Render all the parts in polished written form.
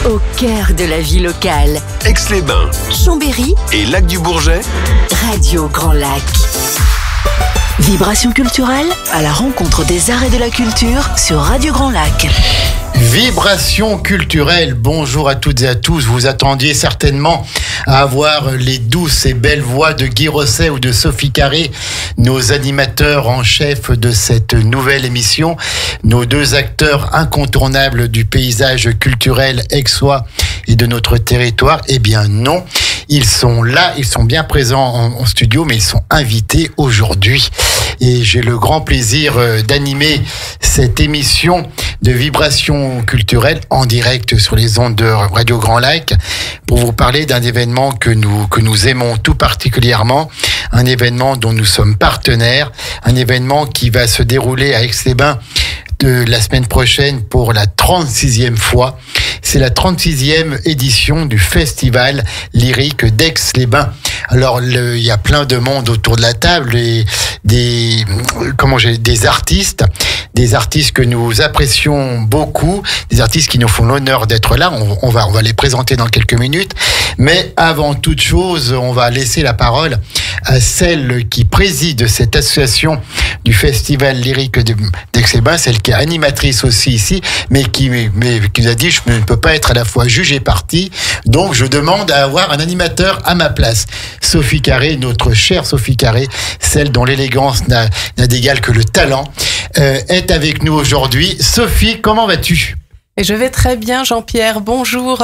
Au cœur de la vie locale. Aix-les-Bains, Chambéry et Lac-du-Bourget. Radio Grand Lac. Vibration culturelle à la rencontre des arts et de la culture sur Radio Grand Lac. Vibration culturelle, bonjour à toutes et à tous. Vous attendiez certainement à avoir les douces et belles voix de Guy Rosset ou de Sophie Carré, nos animateurs en chef de cette nouvelle émission, nos deux acteurs incontournables du paysage culturel aixois et de notre territoire. Eh bien non, ils sont là, ils sont bien présents en studio, mais ils sont invités aujourd'hui. Et j'ai le grand plaisir d'animer cette émission de Vibration culturelle en direct sur les ondes de Radio Grand Lac pour vous parler d'un événement que nous aimons tout particulièrement, un événement dont nous sommes partenaires, un événement qui va se dérouler à Aix-les-Bains de la semaine prochaine pour la 36e fois. C'est la 36e édition du Festival lyrique d'Aix-les-Bains. Alors, il y a plein de monde autour de la table et des artistes que nous apprécions beaucoup, des artistes qui nous font l'honneur d'être là. On va les présenter dans quelques minutes. Mais avant toute chose, on va laisser la parole à celle qui préside cette association du Festival lyrique d'Aix-les-Bains, celle qui est animatrice aussi ici, mais qui nous a dit je ne peux pas être à la fois juge et partie, donc je demande à avoir un animateur à ma place. Sophie Carré, notre chère Sophie Carré, celle dont l'élégance n'a d'égal que le talent, est avec nous aujourd'hui. Sophie, comment vas-tu ? Et je vais très bien, Jean-Pierre. Bonjour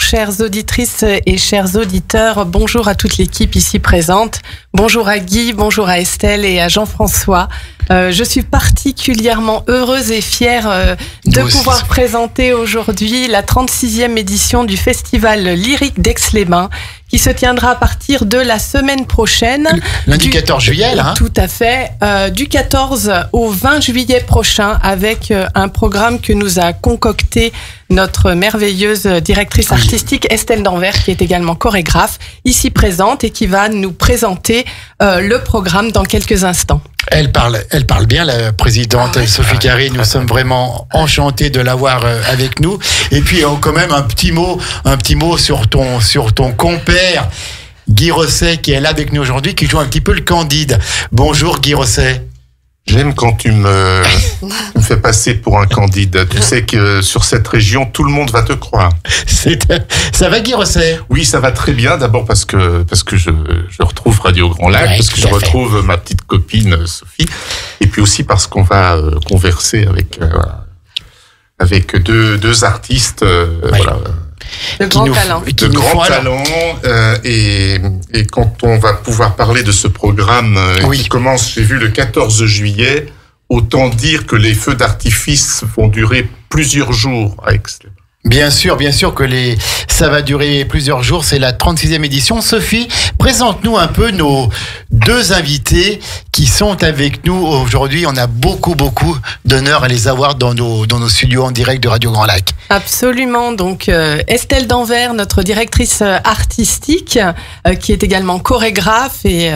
chères auditrices et chers auditeurs. Bonjour à toute l'équipe ici présente. Bonjour à Guy, bonjour à Estelle et à Jean-François. Je suis particulièrement heureuse et fière de pouvoir présenter aujourd'hui la 36e édition du Festival lyrique d'Aix-les-Bains, qui se tiendra à partir de la semaine prochaine. Lundi 14 juillet, là. Tout à fait. Du 14 au 20 juillet prochain, avec un programme que nous a concocté notre merveilleuse directrice artistique Estelle Danvers, qui est également chorégraphe, ici présente et qui va nous présenter le programme dans quelques instants. Elle parle bien, la présidente Sophie Carré. Nous sommes vraiment enchantés de l'avoir avec nous. Et puis, quand même, un petit mot sur ton compère, Guy Rosset, qui est là avec nous aujourd'hui, qui joue un petit peu le Candide. Bonjour, Guy Rosset. J'aime quand tu me fais passer pour un Candide. Tu sais que sur cette région, tout le monde va te croire. Ça va, Guy Rosset ? Oui, ça va très bien. D'abord parce que je retrouve Radio Grand Lac, parce que je retrouve ma petite copine Sophie, et puis aussi parce qu'on va converser avec deux artistes. Voilà. De grand talent. Et quand on va pouvoir parler de ce programme qui commence, j'ai vu le 14 juillet, autant dire que les feux d'artifice vont durer plusieurs jours à Aix-les-Bains. Bien sûr que ça va durer plusieurs jours. C'est la 36e édition. Sophie, présente-nous un peu nos deux invités qui sont avec nous aujourd'hui. On a beaucoup d'honneur à les avoir dans nos studios en direct de Radio Grand Lac. Absolument. Donc, Estelle Danvers, notre directrice artistique, qui est également chorégraphe et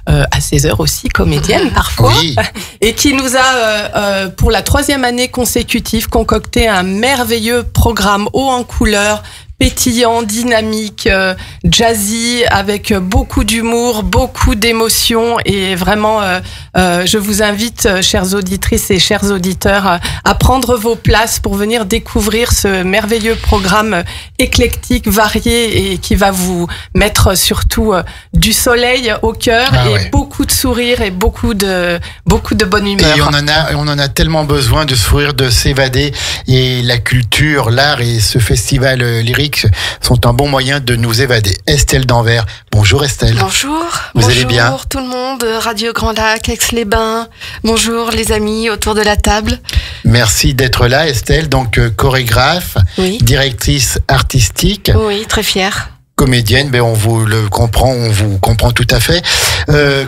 à ses heures aussi comédienne parfois. Oui. Et qui nous a, pour la 3e année consécutive, concocté un merveilleux programme haut en couleurs, pétillant, dynamique, jazzy, avec beaucoup d'humour, beaucoup d'émotions. Et vraiment, je vous invite, chères auditrices et chers auditeurs, à prendre vos places pour venir découvrir ce merveilleux programme éclectique, varié et qui va vous mettre surtout du soleil au cœur beaucoup de sourires et beaucoup de bonne humeur. Et on en a tellement besoin de sourire, de s'évader. Et la culture, l'art et ce festival lyrique sont un bon moyen de nous évader. Estelle Danvers. Bonjour Estelle. Bonjour. Vous allez bien ? Bonjour tout le monde, Radio Grand Lac, Aix-les-Bains. Bonjour les amis autour de la table. Merci d'être là Estelle, donc chorégraphe, directrice artistique. Oui, très fière. Comédienne, mais on vous comprend tout à fait.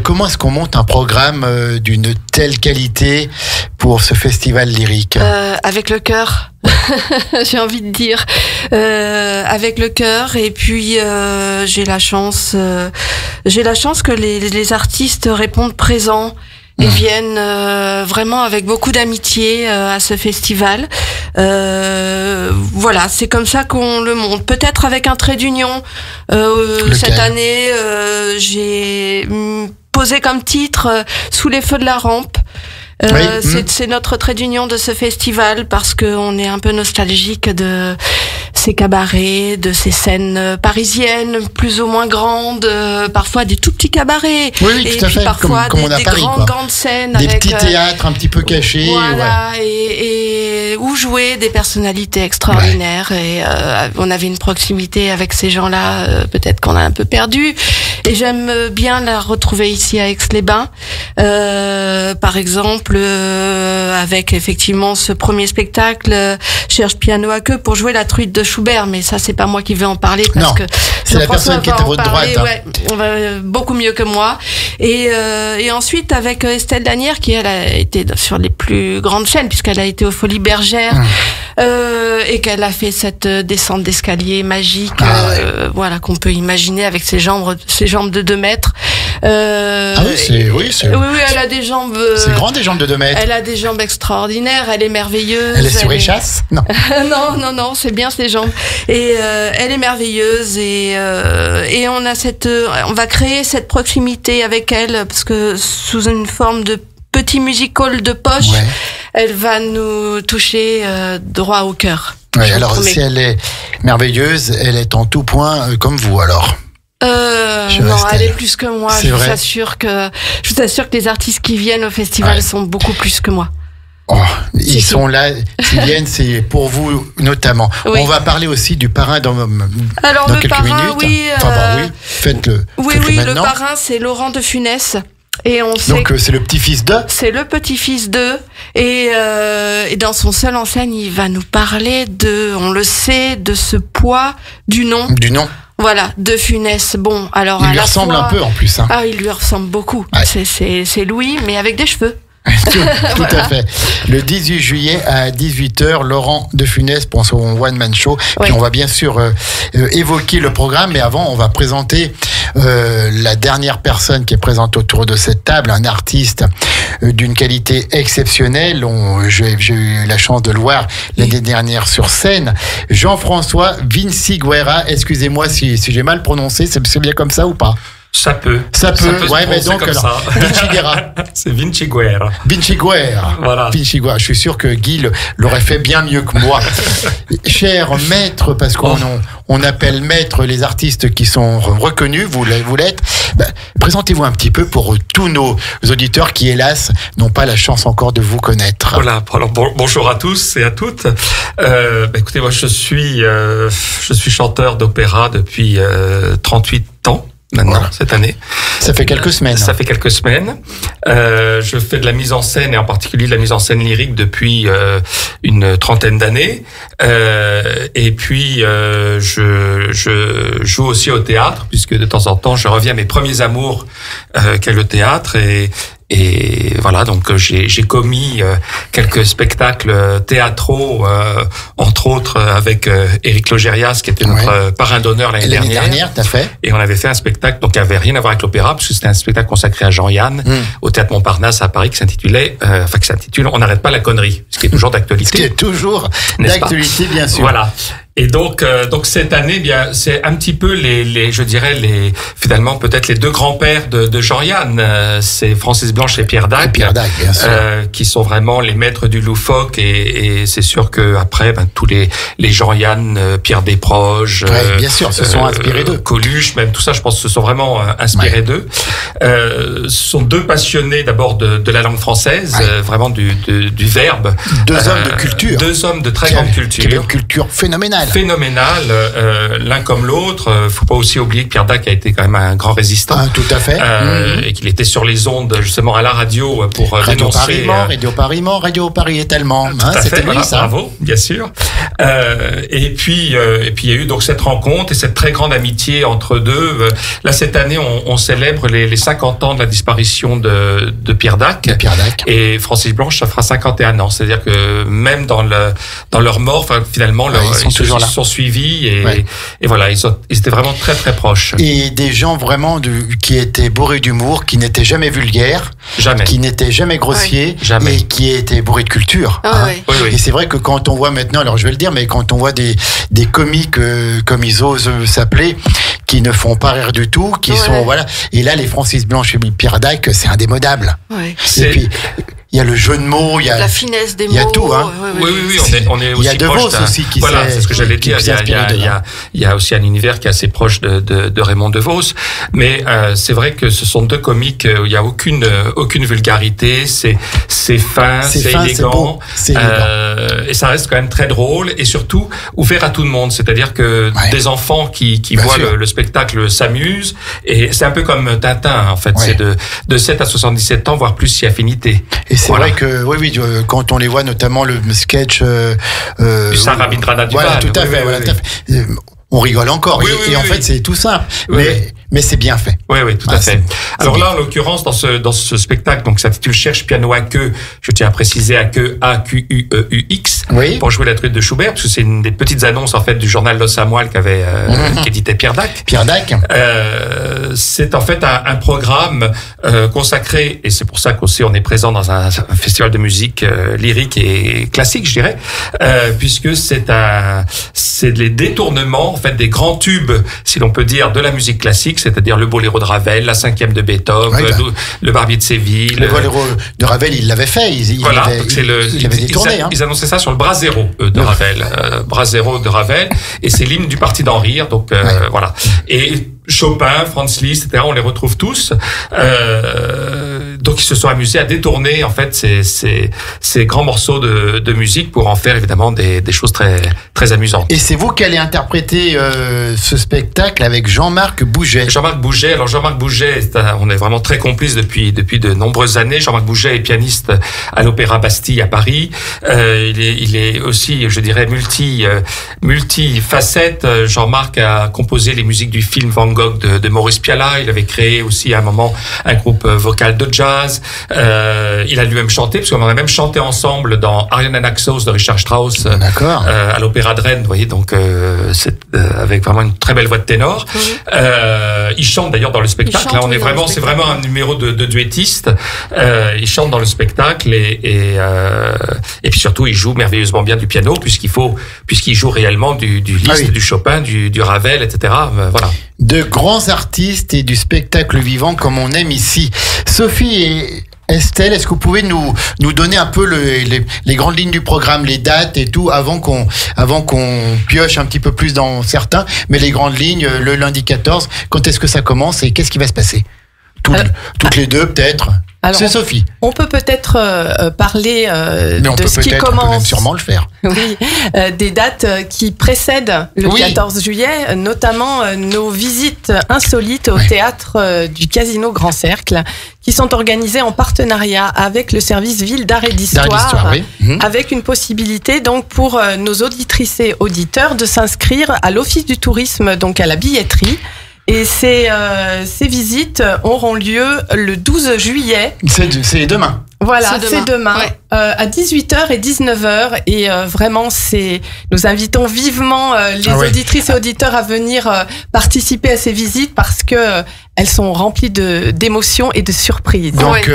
Comment est-ce qu'on monte un programme d'une telle qualité pour ce festival lyrique ? Avec le cœur. J'ai envie de dire avec le cœur, et puis j'ai la chance que les artistes répondent présents Ils viennent vraiment avec beaucoup d'amitié à ce festival. Voilà, c'est comme ça qu'on le monte. Peut-être avec un trait d'union. Cette année, j'ai posé comme titre Sous les feux de la rampe. C'est notre trait d'union de ce festival parce qu'on est un peu nostalgique de ces cabarets, de ces scènes parisiennes plus ou moins grandes, parfois des tout petits cabarets, et puis parfois comme on a des Paris, grandes scènes des avec petits théâtres un petit peu cachés, voilà, et où jouaient des personnalités extraordinaires, et on avait une proximité avec ces gens-là, peut-être qu'on a un peu perdu, et j'aime bien la retrouver ici à Aix-les-Bains, par exemple, avec effectivement ce premier spectacle, Cherche piano à queue pour jouer la truite de Schubert, mais ça c'est pas moi qui vais en parler parce que c'est la personne qui est à votre droite. Beaucoup mieux que moi. Et ensuite avec Estelle Danière qui elle a été sur les plus grandes chaînes puisqu'elle a été aux Folies Bergères et qu'elle a fait cette descente d'escalier magique, voilà, qu'on peut imaginer avec ses jambes de 2 mètres. Oui, elle a des jambes. C'est grand, des jambes de 2 mètres. Elle a des jambes extraordinaires. Elle est merveilleuse. Elle est sur échasse ? Non. non, c'est bien ses jambes. Et elle est merveilleuse et on va créer cette proximité avec elle parce que sous une forme de petit musical de poche, elle va nous toucher droit au cœur. Oui, alors si elle est merveilleuse, elle est en tout point comme vous alors. Non, elle est plus que moi. Je vous assure que les artistes qui viennent au festival sont beaucoup plus que moi. Ils sont là, s'ils viennent, c'est pour vous notamment. Oui. On va parler aussi du parrain dans quelques minutes. Faites-le. Le parrain, c'est Laurent de Funès. Et donc c'est le petit-fils de. C'est le petit-fils de. Et dans son seul enseigne, il va nous parler on le sait, de ce poids du nom. Du nom. Voilà, de Funès. Bon, alors il lui ressemble un peu en plus. Il lui ressemble beaucoup. Ouais. C'est Louis, mais avec des cheveux. Tout à fait. Le 18 juillet à 18h, Laurent de Funès pour son one-man show. Puis on va bien sûr évoquer le programme, mais avant, on va présenter la dernière personne qui est présente autour de cette table, un artiste d'une qualité exceptionnelle. J'ai eu la chance de le voir l'année dernière sur scène. Jean-François Vinciguerra. Excusez-moi si j'ai mal prononcé, c'est bien comme ça ou pas ? Ça peut. Ouais, mais donc, alors, Vinciguerra. C'est Vinciguerra. Voilà. Vinciguerra. Je suis sûr que Guy l'aurait fait bien mieux que moi. Cher maître, parce qu'on appelle maître les artistes qui sont reconnus, vous l'êtes. Présentez-vous un petit peu pour tous nos auditeurs qui, hélas, n'ont pas la chance encore de vous connaître. Voilà. Alors, bonjour à tous et à toutes. Écoutez, moi, je suis chanteur d'opéra depuis 38 ans. Maintenant, cette année. Ça fait quelques semaines. Je fais de la mise en scène et en particulier de la mise en scène lyrique depuis une 30aine d'années. Et puis je joue aussi au théâtre puisque de temps en temps je reviens à mes premiers amours qu'est le théâtre et voilà, donc j'ai commis quelques spectacles théâtraux, entre autres avec Éric Logérias, qui était notre parrain d'honneur l'année dernière. Tout à fait. Et on avait fait un spectacle donc qui avait rien à voir avec l'opéra, parce que c'était un spectacle consacré à Jean-Yann au Théâtre Montparnasse à Paris, qui s'intitule On n'arrête pas la connerie, ce qui est toujours d'actualité. Ce qui est toujours d'actualité, bien sûr. Voilà. Et donc cette année, bien, c'est un petit peu finalement peut-être les deux grands-pères de Jean-Yann, c'est Francis Blanche et Pierre Dac, bien sûr. Qui sont vraiment les maîtres du loufoque, et c'est sûr que après, tous les Jean-Yann, Pierre Desproges, bien sûr, se sont inspirés d'eux. Coluche, même tout ça, je pense, se sont vraiment inspirés d'eux. Ce sont deux passionnés d'abord de la langue française, vraiment du verbe. Deux hommes de culture. Deux hommes de très grande culture. Qui a une culture phénoménale. L'un comme l'autre. Faut pas aussi oublier que Pierre Dac a été quand même un grand résistant. Tout à fait. Et qu'il était sur les ondes, justement, à la radio pour dénoncer. Radio Paris est allemand. Tout à fait, voilà, ça. Bravo, bien sûr. Et puis il y a eu donc cette rencontre et cette très grande amitié entre deux. Là, cette année, on célèbre les 50 ans de la disparition de Pierre Dac. Et Francis Blanche, ça fera 51 ans. C'est-à-dire que même dans leur mort, finalement, ils sont toujours toujours-là. Ils se sont suivis Ouais. et voilà, ils étaient vraiment très très proches. Et des gens vraiment qui étaient bourrés d'humour, qui n'étaient jamais vulgaires, Jamais. qui n'étaient jamais grossiers, Jamais. et qui étaient bourrés de culture. Ah ouais. Oui, oui. Et c'est vrai que quand on voit maintenant, alors je vais le dire, mais quand on voit des comiques comme ils osent s'appeler, qui ne font pas rire du tout, qui Ouais. sont voilà. Et là, les Francis Blanche et Pierre Dac, c'est indémodable. Ouais. Et puis il y a le jeu de mots, il y a La finesse des mots. il y a tout, hein. Oui, on est Il y a aussi De proche Vos d'un- aussi qui voilà, s'est- c'est ce que j'allais qui dire. s'est inspiré de là. Il y a aussi un univers qui est assez proche de Raymond DeVos. Mais c'est vrai que ce sont deux comiques où il n'y a aucune vulgarité. C'est fin, c'est fin, élégant. beau, c'est élégant. Et ça reste quand même très drôle et surtout ouvert à tout le monde. C'est-à-dire que Ouais. des enfants qui Bien voient sûr. le spectacle s'amusent. Et c'est un peu comme Tintin, en fait. Ouais. C'est de 7 à 77 ans, voire plus si affinité. Et c'est Voilà. vrai que oui, quand on les voit, notamment le sketch Du Saint Rabindranath Duval. voilà, tout à Oui, fait, oui, voilà, oui. tout à fait. On rigole encore. Oui, et oui, en oui. fait, c'est tout simple. Oui, mais c'est bien fait. Oui, tout Ah, à fait. c'est Alors bien. là, en l'occurrence, dans ce spectacle, donc, ça s'intitule Cherche piano à queue. Je tiens à préciser à queue, A-Q-U-E-U-X. Oui. Pour jouer la truite de Schubert, parce que c'est une des petites annonces, en fait, du journal Los Samoil qu'éditait Pierre Dac. Pierre Dac. C'est en fait un programme consacré, et c'est pour ça qu'aussi on est présent dans un festival de musique lyrique et classique, je dirais, puisque c'est les détournements, en fait, des grands tubes, si l'on peut dire, de la musique classique, c'est-à-dire le Boléro de Ravel, la Cinquième de Beethoven, Oui, le Barbier de Séville. Le Boléro de Ravel, il l'avait fait. Il avait détourné. Hein. Ils annonçaient ça sur le Brasero de Ravel, Brasero de Ravel, et c'est l'hymne du parti d'en rire. Donc voilà. Et Chopin, Franz Liszt, etc. On les retrouve tous. Donc ils se sont amusés à détourner en fait ces grands morceaux de musique pour en faire évidemment des choses très très amusantes. Et c'est vous qui allez interpréter ce spectacle avec Jean-Marc Bouget. Jean-Marc Bouget. Alors Jean-Marc Bouget, on est vraiment très complices depuis de nombreuses années. Jean-Marc Bouget est pianiste à l'Opéra Bastille à Paris. Il est aussi, je dirais, multifacette. Jean-Marc a composé les musiques du film Van Gogh de Maurice Pialat. Il avait créé aussi à un moment un groupe vocal de jazz. Il a lui-même chanté, parce qu'on a même chanté ensemble dans Ariane Naxos de Richard Strauss à l'Opéra de Rennes. Vous voyez, donc avec vraiment une très belle voix de ténor. Il chante d'ailleurs dans le spectacle. Là, c'est vraiment un numéro de duettiste. Il chante dans le spectacle et puis surtout il joue merveilleusement bien du piano puisqu'il joue réellement du Liszt, du Chopin, du Ravel, etc. Voilà. De grands artistes et du spectacle vivant comme on aime ici. Sophie et Estelle, est-ce que vous pouvez nous donner un peu les grandes lignes du programme, les dates et tout, avant qu'on pioche un petit peu plus dans certains, mais les grandes lignes, le lundi 14, quand est-ce que ça commence et qu'est-ce qui va se passer? Toutes les deux, peut-être. C'est Sophie. On peut peut-être parler de ce qui commence. On peut même sûrement le faire. Oui, des dates qui précèdent le 14 juillet, notamment nos visites insolites au théâtre du Casino Grand Cercle, qui sont organisées en partenariat avec le service Ville d'Art et d'Histoire, avec une possibilité donc pour nos auditrices et auditeurs de s'inscrire à l'Office du tourisme, donc à la billetterie. Et ces visites auront lieu le 12 juillet. C'est demain. Voilà, c'est demain, à 18h et 19h. Et vraiment, nous invitons vivement les auditrices et auditeurs à venir participer à ces visites parce que elles sont remplies d'émotions et de surprises. Donc,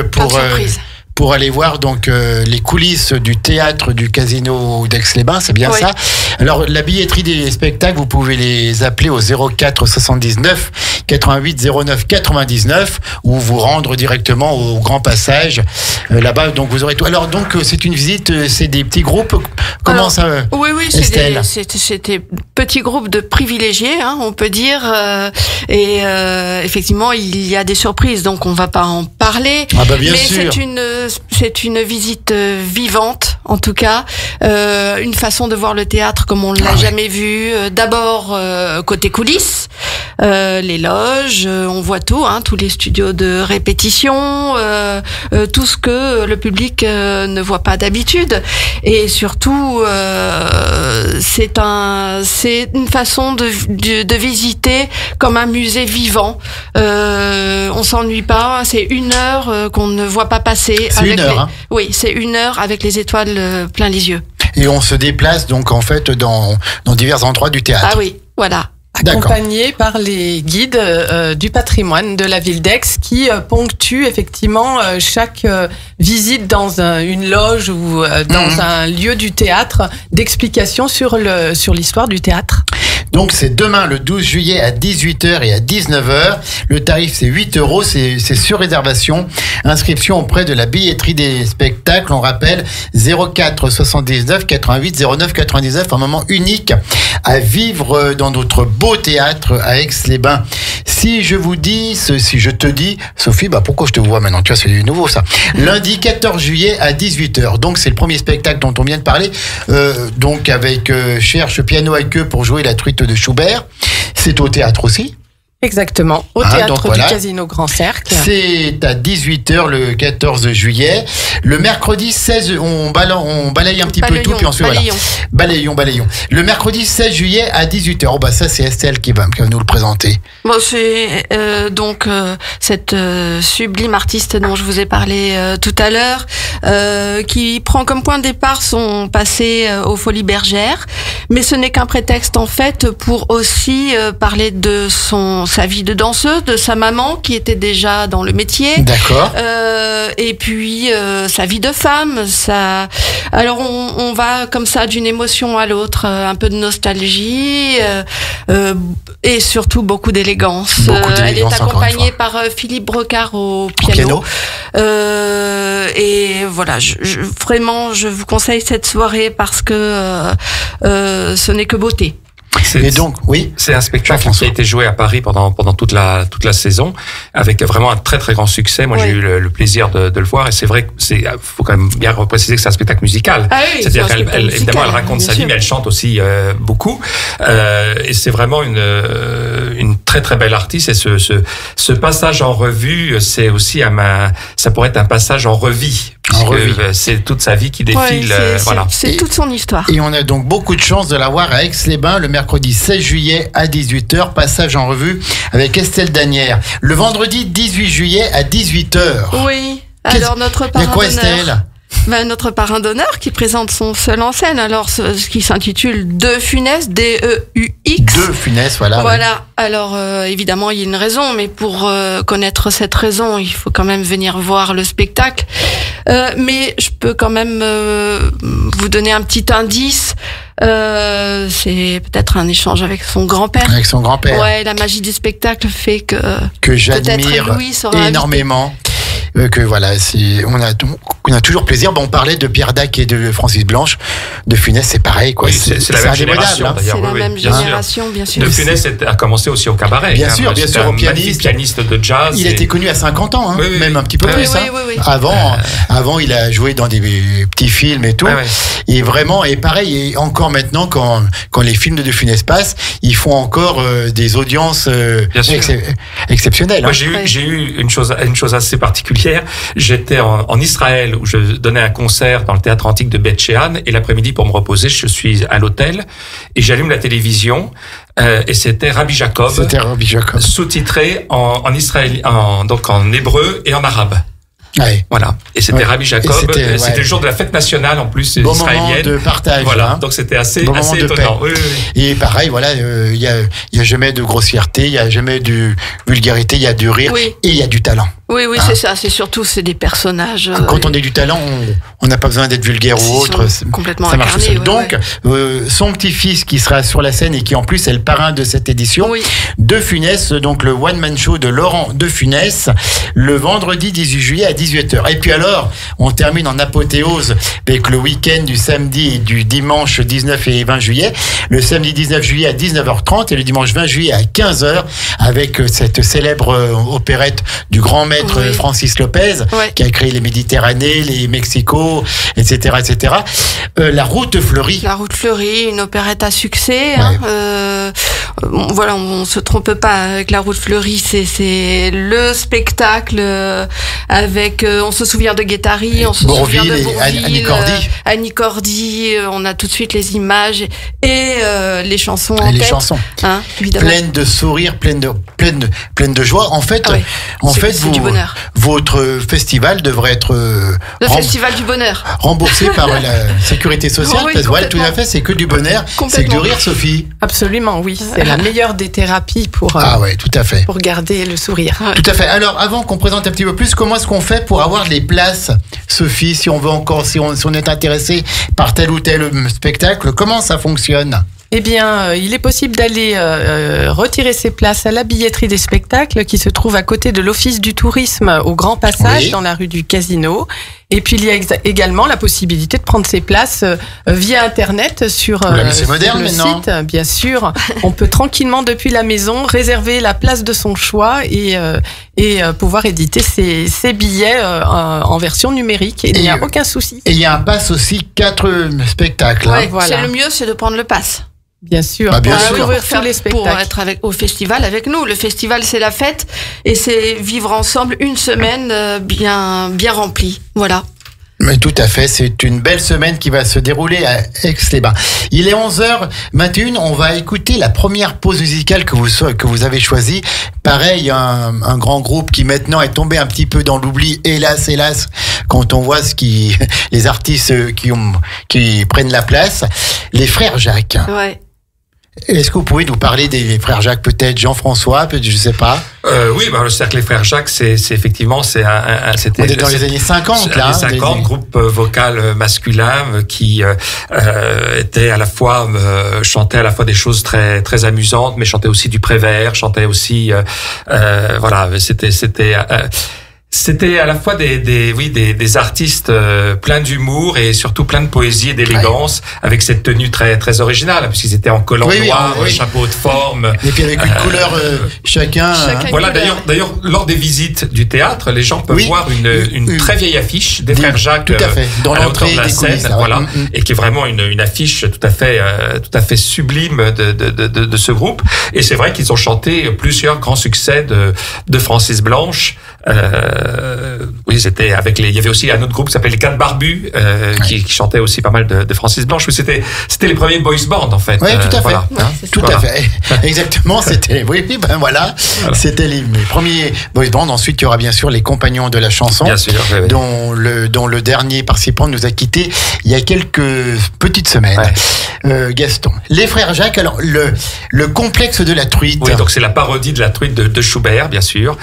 pour aller voir donc les coulisses du théâtre du Casino d'Aix-les-Bains, c'est bien ça. Alors la billetterie des spectacles, vous pouvez les appeler au 04 79 88 09 99 ou vous rendre directement au Grand Passage là-bas. Donc vous aurez tout. Alors donc c'est une visite, c'est des petits groupes. Comment ça Oui, c'est des petits groupes de privilégiés, hein, on peut dire. Et effectivement, il y a des surprises, donc on va pas en parler. Ah bah bien mais sûr. C'est une visite vivante, en tout cas, une façon de voir le théâtre comme on l'a jamais vu. D'abord côté coulisses, les loges, on voit tout, hein, tous les studios de répétition, tout ce que le public ne voit pas d'habitude. Et surtout, c'est une façon de visiter comme un musée vivant. On s'ennuie pas. C'est 1 heure qu'on ne voit pas passer. C'est 1 heure. Oui, c'est 1 heure avec les étoiles plein les yeux. Et on se déplace donc en fait dans divers endroits du théâtre. Ah oui, voilà. Accompagné par les guides du patrimoine de la ville d'Aix qui ponctuent effectivement chaque visite dans une loge ou dans un lieu du théâtre d'explication sur l'histoire du théâtre. Donc c'est demain le 12 juillet à 18h et à 19h. Le tarif c'est 8 €, c'est sur réservation. Inscription auprès de la billetterie des spectacles. On rappelle 04 79 88 09 99. Un moment unique à vivre dans notre beau théâtre à Aix-les-Bains. Si je te dis, Sophie, pourquoi je te vois maintenant? Tu vois, c'est nouveau ça. Lundi 14 juillet à 18h. Donc c'est le premier spectacle dont on vient de parler. Donc avec Cherche piano à queue pour jouer la truite de Schubert. C'est au théâtre aussi. Exactement, au théâtre du Casino Grand Cercle. C'est à 18h le 14 juillet. Le mercredi 16, on balaye un petit peu tout, puis ensuite balayons. Le mercredi 16 juillet à 18h. Ça c'est Estelle qui va nous le présenter. Bon, c'est donc cette sublime artiste dont je vous ai parlé tout à l'heure, qui prend comme point de départ son passé aux Folies Bergères, mais ce n'est qu'un prétexte en fait pour aussi parler de sa vie de danseuse, de sa maman qui était déjà dans le métier. D'accord. Et puis sa vie de femme. Alors on va comme ça d'une émotion à l'autre, un peu de nostalgie et surtout beaucoup d'élégance. Elle est accompagnée par Philippe Brocard au piano. Et voilà, vraiment, je vous conseille cette soirée parce que ce n'est que beauté. Et donc, oui. C'est un spectacle qui a été joué à Paris pendant toute la saison, avec vraiment un très très grand succès. Moi, j'ai eu le plaisir de le voir, et c'est vrai que faut quand même bien préciser que c'est un spectacle musical. Ah oui, c'est-à-dire qu'elle évidemment, elle raconte sa vie, mais elle chante aussi beaucoup. Et c'est vraiment une très très belle artiste. Et ce passage en revue, c'est aussi ça pourrait être un passage en revue. C'est toute sa vie qui défile. Voilà. C'est toute son histoire. Et on a donc beaucoup de chance de la voir à Aix-les-Bains le mercredi 16 juillet à 18h. Passage en revue avec Estelle Danière. Le vendredi 18 juillet à 18h. Oui. Alors notre parrain d'honneur. Estelle? Notre parrain d'honneur qui présente son seul en scène, alors ce qui s'intitule De Funès, D-E-U-X. De Funès, voilà. Voilà. Alors évidemment, il y a une raison, mais pour connaître cette raison, il faut quand même venir voir le spectacle. Mais je peux quand même vous donner un petit indice. C'est peut-être un échange avec son grand-père. Avec son grand-père. Ouais, la magie du spectacle fait que j'admire énormément. Que voilà, on a toujours plaisir. On parlait de Pierre Dac et de Francis Blanche. De Funès, c'est pareil, quoi. Oui, c'est la même génération. Hein. C'est la même génération, bien sûr. De Funès a commencé aussi au cabaret. Bien sûr, au pianiste de jazz. Il a été connu à 50 ans, même un petit peu plus. Oui. Avant, il a joué dans des petits films et tout. Et vraiment, et pareil, et encore maintenant, quand les films de Funès passent, ils font encore des audiences exceptionnelles. Moi, j'ai eu une chose assez particulière. J'étais en Israël où je donnais un concert dans le théâtre antique de Beth Shean, et l'après-midi, pour me reposer, je suis à l'hôtel et j'allume la télévision et c'était Rabbi Jacob. Sous-titré en israélien, donc en hébreu et en arabe. Ouais. Voilà. Et c'était Rabbi Jacob. C'était le jour de la fête nationale en plus israélienne. Moment de partage. Voilà. Donc c'était assez étonnant. Oui. Et pareil, voilà, il y a jamais de grossièreté, il y a jamais de vulgarité, il y a du rire et il y a du talent. Oui, c'est ça. C'est des personnages. Quand on a du talent, on n'a pas besoin d'être vulgaire ou autre. Complètement ça marche incarné. Seul. Donc, son petit-fils qui sera sur la scène et qui en plus est le parrain de cette édition, De Funès, donc le one-man show de Laurent De Funès, le vendredi 18 juillet à 18h. Et puis alors, on termine en apothéose avec le week-end du samedi et du dimanche 19 et 20 juillet. Le samedi 19 juillet à 19h30 et le dimanche 20 juillet à 15h avec cette célèbre opérette du grand maître Francis Lopez qui a créé les Méditerranées, les Mexico, etc. La Route Fleurie. La Route Fleurie, une opérette à succès. Voilà, on se trompe pas avec La Route Fleurie, c'est le spectacle avec, on se souvient de Guettari, on se souvient de Bourvil, Annie Cordy, on a tout de suite les images et les chansons en tête. Chansons. Évidemment. Pleines de sourires, pleines de pleine de joie. En fait, votre festival devrait être le festival du bonheur, remboursé par la sécurité sociale. Oui, parce que tout à fait, c'est que du bonheur, c'est que du rire, Sophie. Absolument, oui. C'est la meilleure des thérapies pour tout à fait. Pour garder le sourire. Tout à fait. Alors, avant qu'on présente un petit peu plus, comment est-ce qu'on fait pour avoir les places, Sophie, si on est intéressé par tel ou tel spectacle, comment ça fonctionne ? Eh bien, il est possible d'aller retirer ses places à la billetterie des spectacles qui se trouve à côté de l'Office du tourisme au Grand Passage, dans la rue du Casino. Et puis, il y a également la possibilité de prendre ses places via Internet sur le site. Bien sûr, on peut tranquillement, depuis la maison, réserver la place de son choix et pouvoir éditer ses billets en version numérique. Et il n'y a aucun souci. Et il y a un pass aussi, 4 spectacles. Ouais, voilà. C'est le mieux, c'est de prendre le pass. Bien sûr, pour être au festival avec nous. Le festival, c'est la fête et c'est vivre ensemble une semaine bien remplie. Voilà. Mais tout à fait, c'est une belle semaine qui va se dérouler à Aix-les-Bains. Il est 11h21, on va écouter la première pause musicale que vous avez choisie. Pareil, un grand groupe qui maintenant est tombé un petit peu dans l'oubli, hélas, quand on voit les artistes qui prennent la place. Les Frères Jacques. Ouais. Est-ce que vous pouvez nous parler des Frères Jacques, peut-être Jean-François, je ne sais pas. Oui, le cercle Les Frères Jacques, c'était. On est dans les années 50, là. Les années 50, groupe vocal masculin qui était à la fois chantait à la fois des choses très très amusantes, mais chantait aussi du Prévert, chantait aussi C'était à la fois des artistes pleins d'humour et surtout plein de poésie et d'élégance, avec cette tenue très très originale, puisqu'ils étaient en collant noir, chapeau de forme. Et puis avec une couleur chacun. Voilà, d'ailleurs, lors des visites du théâtre, les gens peuvent voir une très vieille affiche des Frères Jacques tout à fait, dans à l'entrée de la scène, et qui est vraiment une affiche tout à fait sublime de ce groupe. Et c'est vrai qu'ils ont chanté plusieurs grands succès de Francis Blanche. Il y avait aussi un autre groupe qui s'appelait les Quatre Barbus, qui chantait aussi pas mal de Francis Blanche. Oui, c'était les premiers boys band, en fait. Oui, tout à fait. Tout à fait. Exactement, c'était, c'était les premiers boys band. Ensuite, il y aura bien sûr les Compagnons de la chanson. Bien sûr, dont le dernier participant nous a quittés il y a quelques petites semaines. Gaston. Les Frères Jacques, alors, le complexe de la truite. Oui, donc c'est la parodie de la truite de Schubert, bien sûr.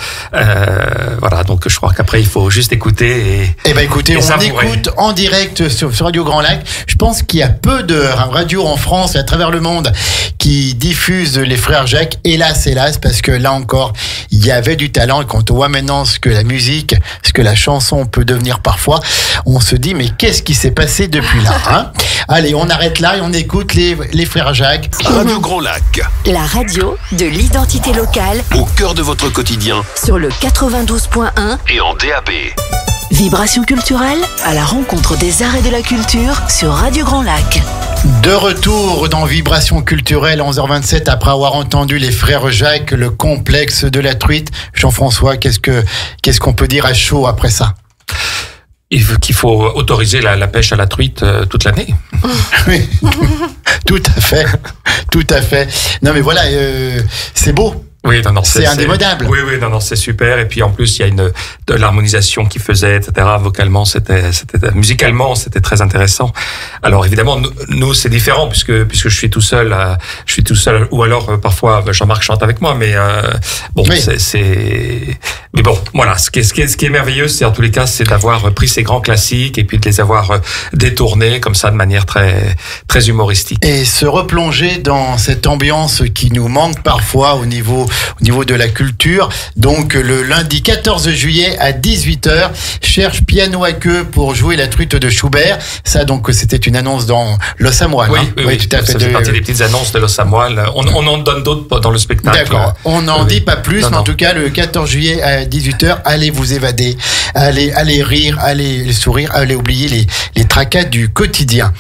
Donc je crois qu'après il faut juste écouter écoutez, on écoute en direct sur Radio Grand Lac. Je pense qu'il y a peu de radios en France et à travers le monde qui diffusent les Frères Jacques. Hélas, parce que là encore, il y avait du talent, et quand on voit maintenant ce que la musique, ce que la chanson peut devenir parfois, on se dit mais qu'est-ce qui s'est passé depuis là, Allez, on arrête là et on écoute les Frères Jacques. Radio Grand Lac. La radio de l'identité locale. Au cœur de votre quotidien. Sur le 92.1 et en DAB. Vibration culturelle à la rencontre des arts et de la culture sur Radio Grand Lac. De retour dans Vibration culturelle, 11h27, après avoir entendu les Frères Jacques, le complexe de la truite. Jean-François, qu'est-ce qu'on peut dire à chaud après ça? Qu'il faut autoriser la pêche à la truite toute l'année. Oui, tout à fait. Non mais voilà, c'est beau. Oui, c'est indémodable. Oui, c'est super. Et puis en plus, il y a de l'harmonisation qui faisait, etc. Vocalement, musicalement, c'était très intéressant. Alors évidemment, nous c'est différent puisque je suis tout seul, ou alors parfois Jean-Marc chante avec moi, mais mais bon, voilà. Ce qui est merveilleux, c'est en tous les cas, c'est d'avoir pris ces grands classiques et puis de les avoir détournés comme ça de manière très très humoristique. Et se replonger dans cette ambiance qui nous manque parfois au niveau de la culture. Donc le lundi 14 juillet à 18h, cherche piano à queue pour jouer la truite de Schubert. Ça donc c'était une annonce dans L'Os à Moelle. Oui, tout à fait. Ça fait partie des petites annonces de L'Os à Moelle. On en donne d'autres dans le spectacle. D'accord. On n'en dit pas plus, mais en tout cas le 14 juillet à 18h, allez vous évader, allez rire, allez sourire, allez oublier les tracas du quotidien.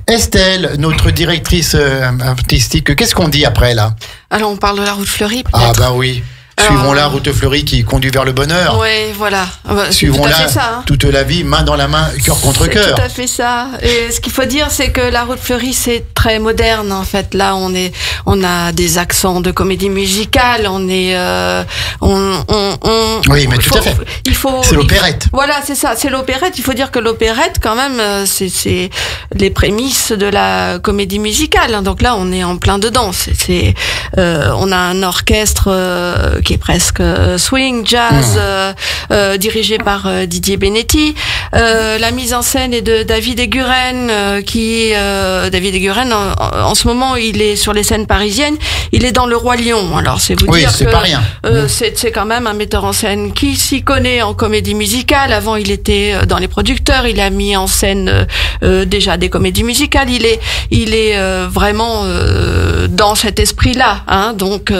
Estelle, notre directrice artistique, qu'est-ce qu'on dit après là? Alors on parle de la route fleurie peut-être. Ah bah oui. Suivons-la, route fleurie qui conduit vers le bonheur. Oui, voilà. Suivons-la toute la vie, main dans la main, cœur contre cœur. Tout à fait ça. Et ce qu'il faut dire, c'est que la route fleurie, c'est très moderne, en fait. Là, on a des accents de comédie musicale, oui, mais tout à fait. C'est l'opérette. Voilà, c'est ça, c'est l'opérette. Il faut dire que l'opérette, quand même, c'est les prémices de la comédie musicale. Donc là, on est en plein dedans. On a un orchestre qui est presque swing, jazz, dirigé par Didier Benetti. La mise en scène est de David Eguren, David Eguren, en ce moment, il est sur les scènes parisiennes. Il est dans Le Roi Lion. Alors, c'est vous dire c'est que pas rien. C'est quand même un metteur en scène qui s'y connaît en comédie musicale. Avant, il était dans les producteurs. Il a mis en scène déjà des comédies musicales. Il est vraiment dans cet esprit-là. Hein. Donc,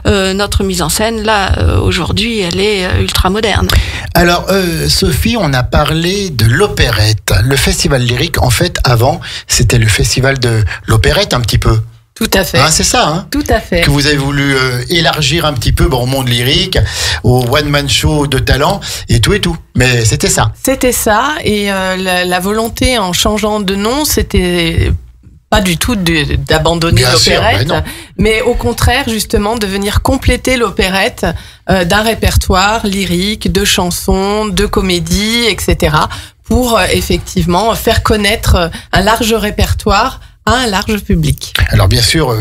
notre mise en scène, là, aujourd'hui, elle est ultra moderne. Alors, Sophie, on a parlé de l'opérette. Le festival lyrique, en fait, avant, c'était le festival de l'opérette un petit peu. Tout à fait. C'est ça, hein. Tout à fait. Que vous avez voulu élargir un petit peu au monde lyrique, au one-man show de talent et tout et tout. Mais c'était ça. C'était ça. Et la volonté en changeant de nom, c'était pas du tout d'abandonner l'opérette, mais au contraire, justement, de venir compléter l'opérette d'un répertoire lyrique, de chansons, de comédies, etc., pour effectivement faire connaître un large répertoire à un large public. Alors bien sûr,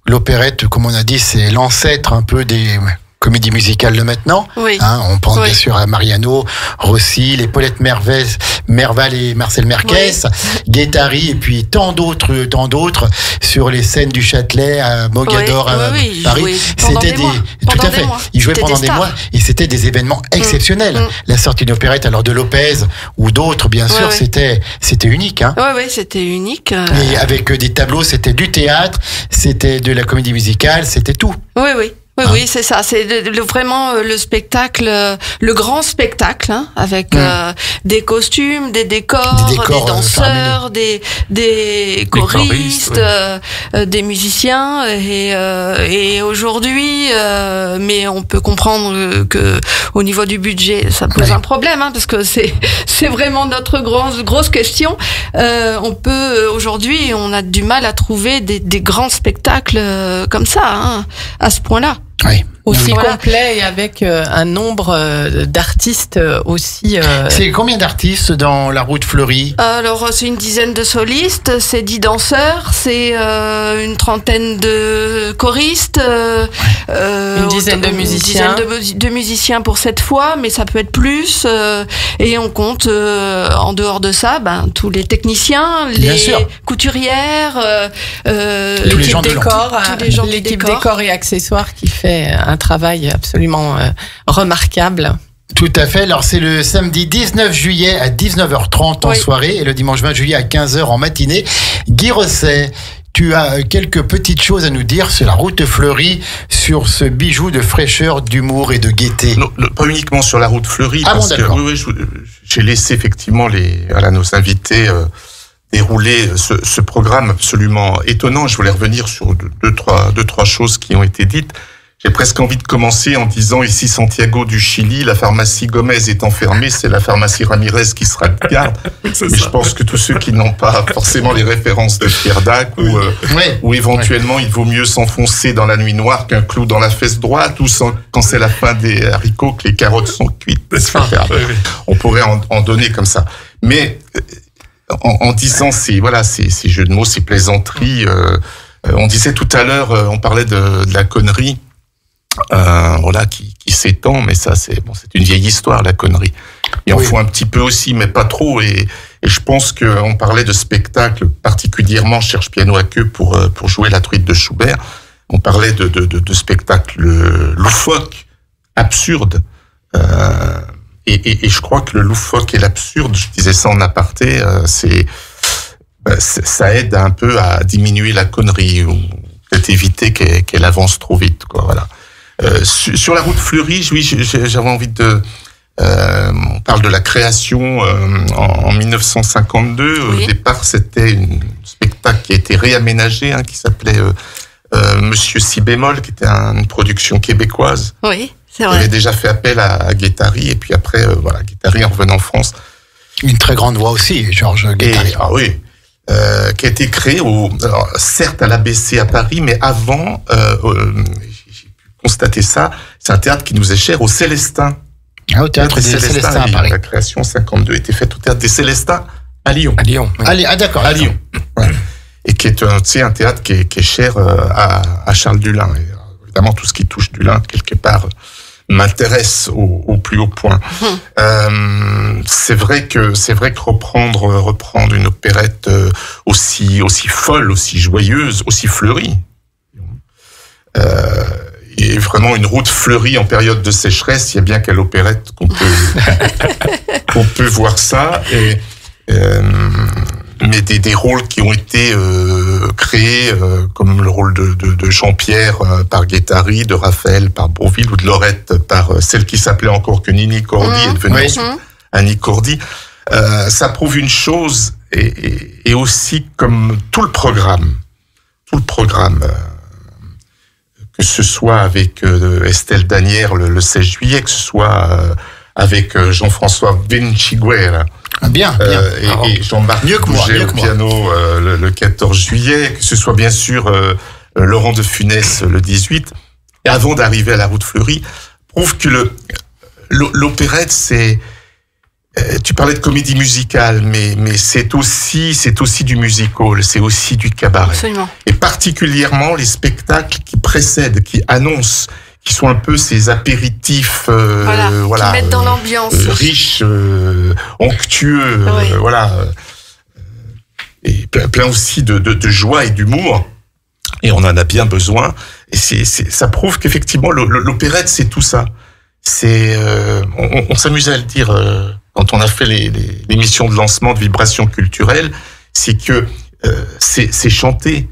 l'opérette, comme on a dit, c'est l'ancêtre un peu des comédies musicales de maintenant. Oui. On pense bien sûr à Mariano, Rossi, les Paulette Merval et Marcel Merquès, Guettari, et puis tant d'autres sur les scènes du Châtelet, à Mogador, à Paris. C'était tout à fait. Ils jouaient pendant des mois et c'était des événements exceptionnels. La sortie d'opérette, alors de Lopez ou d'autres, bien sûr, c'était unique. Oui, c'était unique. Et avec des tableaux, c'était du théâtre, c'était de la comédie musicale, c'était tout. Oui, c'est ça. C'est vraiment le spectacle, le grand spectacle, avec des costumes, des décors, des danseurs, des choristes, des musiciens. Et aujourd'hui, mais on peut comprendre que au niveau du budget, ça pose un problème, parce que c'est vraiment notre grosse question. Aujourd'hui, on a du mal à trouver des grands spectacles comme ça, à ce point-là. Oui. Aussi complet et avec un nombre d'artistes aussi. C'est combien d'artistes dans la route fleurie ? Alors, c'est une dizaine de solistes, c'est 10 danseurs, c'est une trentaine de choristes, une dizaine de musiciens. Une dizaine de musiciens pour cette fois, mais ça peut être plus. Et on compte, en dehors de ça, tous les techniciens, les couturières, l'équipe décor, l'équipe décor et accessoires qui fait un travail absolument remarquable. Tout à fait. Alors, c'est le samedi 19 juillet à 19h30 en soirée et le dimanche 20 juillet à 15h en matinée. Guy Rosset, tu as quelques petites choses à nous dire sur la route fleurie, sur ce bijou de fraîcheur, d'humour et de gaieté. Non, pas uniquement sur la route fleurie, parce que j'ai laissé effectivement nos invités dérouler ce programme absolument étonnant. Je voulais revenir sur deux, trois choses qui ont été dites. J'ai presque envie de commencer en disant ici Santiago du Chili, la pharmacie Gomez est enfermée, c'est la pharmacie Ramirez qui sera de garde. Et je pense que tous ceux qui n'ont pas forcément les références de Pierre Dac ou éventuellement il vaut mieux s'enfoncer dans la nuit noire qu'un clou dans la fesse droite ou quand c'est la fin des haricots que les carottes sont cuites. On pourrait en donner comme ça. Mais en disant ces jeux de mots, ces plaisanteries, on disait tout à l'heure, on parlait de la connerie. Qui s'étend, mais ça c'est une vieille histoire, la connerie. Il en faut un petit peu aussi, mais pas trop. Et je pense qu'on parlait de spectacle, particulièrement je cherche piano à queue pour jouer la truite de Schubert. On parlait de spectacle loufoque, absurde. Et je crois que le loufoque et l'absurde, je disais ça en aparté, ça aide un peu à diminuer la connerie ou peut-être éviter qu'elle avance trop vite, quoi. Voilà. Sur la route fleurie, j'avais envie de... on parle de la création en 1952. Au départ, c'était un spectacle qui a été réaménagé, qui s'appelait Monsieur Si bémol, qui était une production québécoise. Oui, c'est Il vrai. avait déjà fait appel à Guettari, et puis après, Guettari en revenant en France. Une très grande voix aussi, Georges Guettari. Oui. Qui a été créé certes à l'ABC à Paris, mais avant, j'ai pu constater ça, c'est un théâtre qui nous est cher, au Célestin. Au théâtre des Célestins à Paris. La création 52 a été faite au théâtre des Célestins à Lyon. À Lyon. Oui. D'accord. À Lyon. Ouais. Et qui est un théâtre qui est cher à Charles Dulin. Et, évidemment, tout ce qui touche Dulin, quelque part, m'intéresse au plus haut point. C'est vrai que reprendre une opérette aussi folle, aussi joyeuse, aussi fleurie, et vraiment une route fleurie en période de sécheresse, il y a bien qu'à l'opérette qu'on peut voir ça. Et mais des rôles qui ont été créés, comme le rôle de Jean-Pierre par Guettari, de Raphaël par Bourvil, ou de Laurette par celle qui s'appelait encore que Nini Cordy, est devenue Annie Cordy. Ça prouve une chose, et aussi comme tout le programme, que ce soit avec Estelle Danière le 16 juillet, que ce soit avec Jean-François Vinciguerra, bien. Et Jean-Marc Bouget au piano le 14 juillet, que ce soit bien sûr Laurent de Funès le 18, et avant d'arriver à La Route Fleurie, prouve que l'opérette, c'est... Tu parlais de comédie musicale, mais c'est aussi du musical, c'est aussi du cabaret. Absolument. Et particulièrement les spectacles qui précèdent, qui annoncent, qui sont un peu ces apéritifs, qui mettent dans l'ambiance, riches, onctueux, et plein aussi de joie et d'humour. Et on en a bien besoin. Et ça prouve qu'effectivement l'opérette, c'est tout ça. On s'amusait à le dire quand on a fait l'émission de lancement de Vibrations Culturelles, c'est que c'est chanter.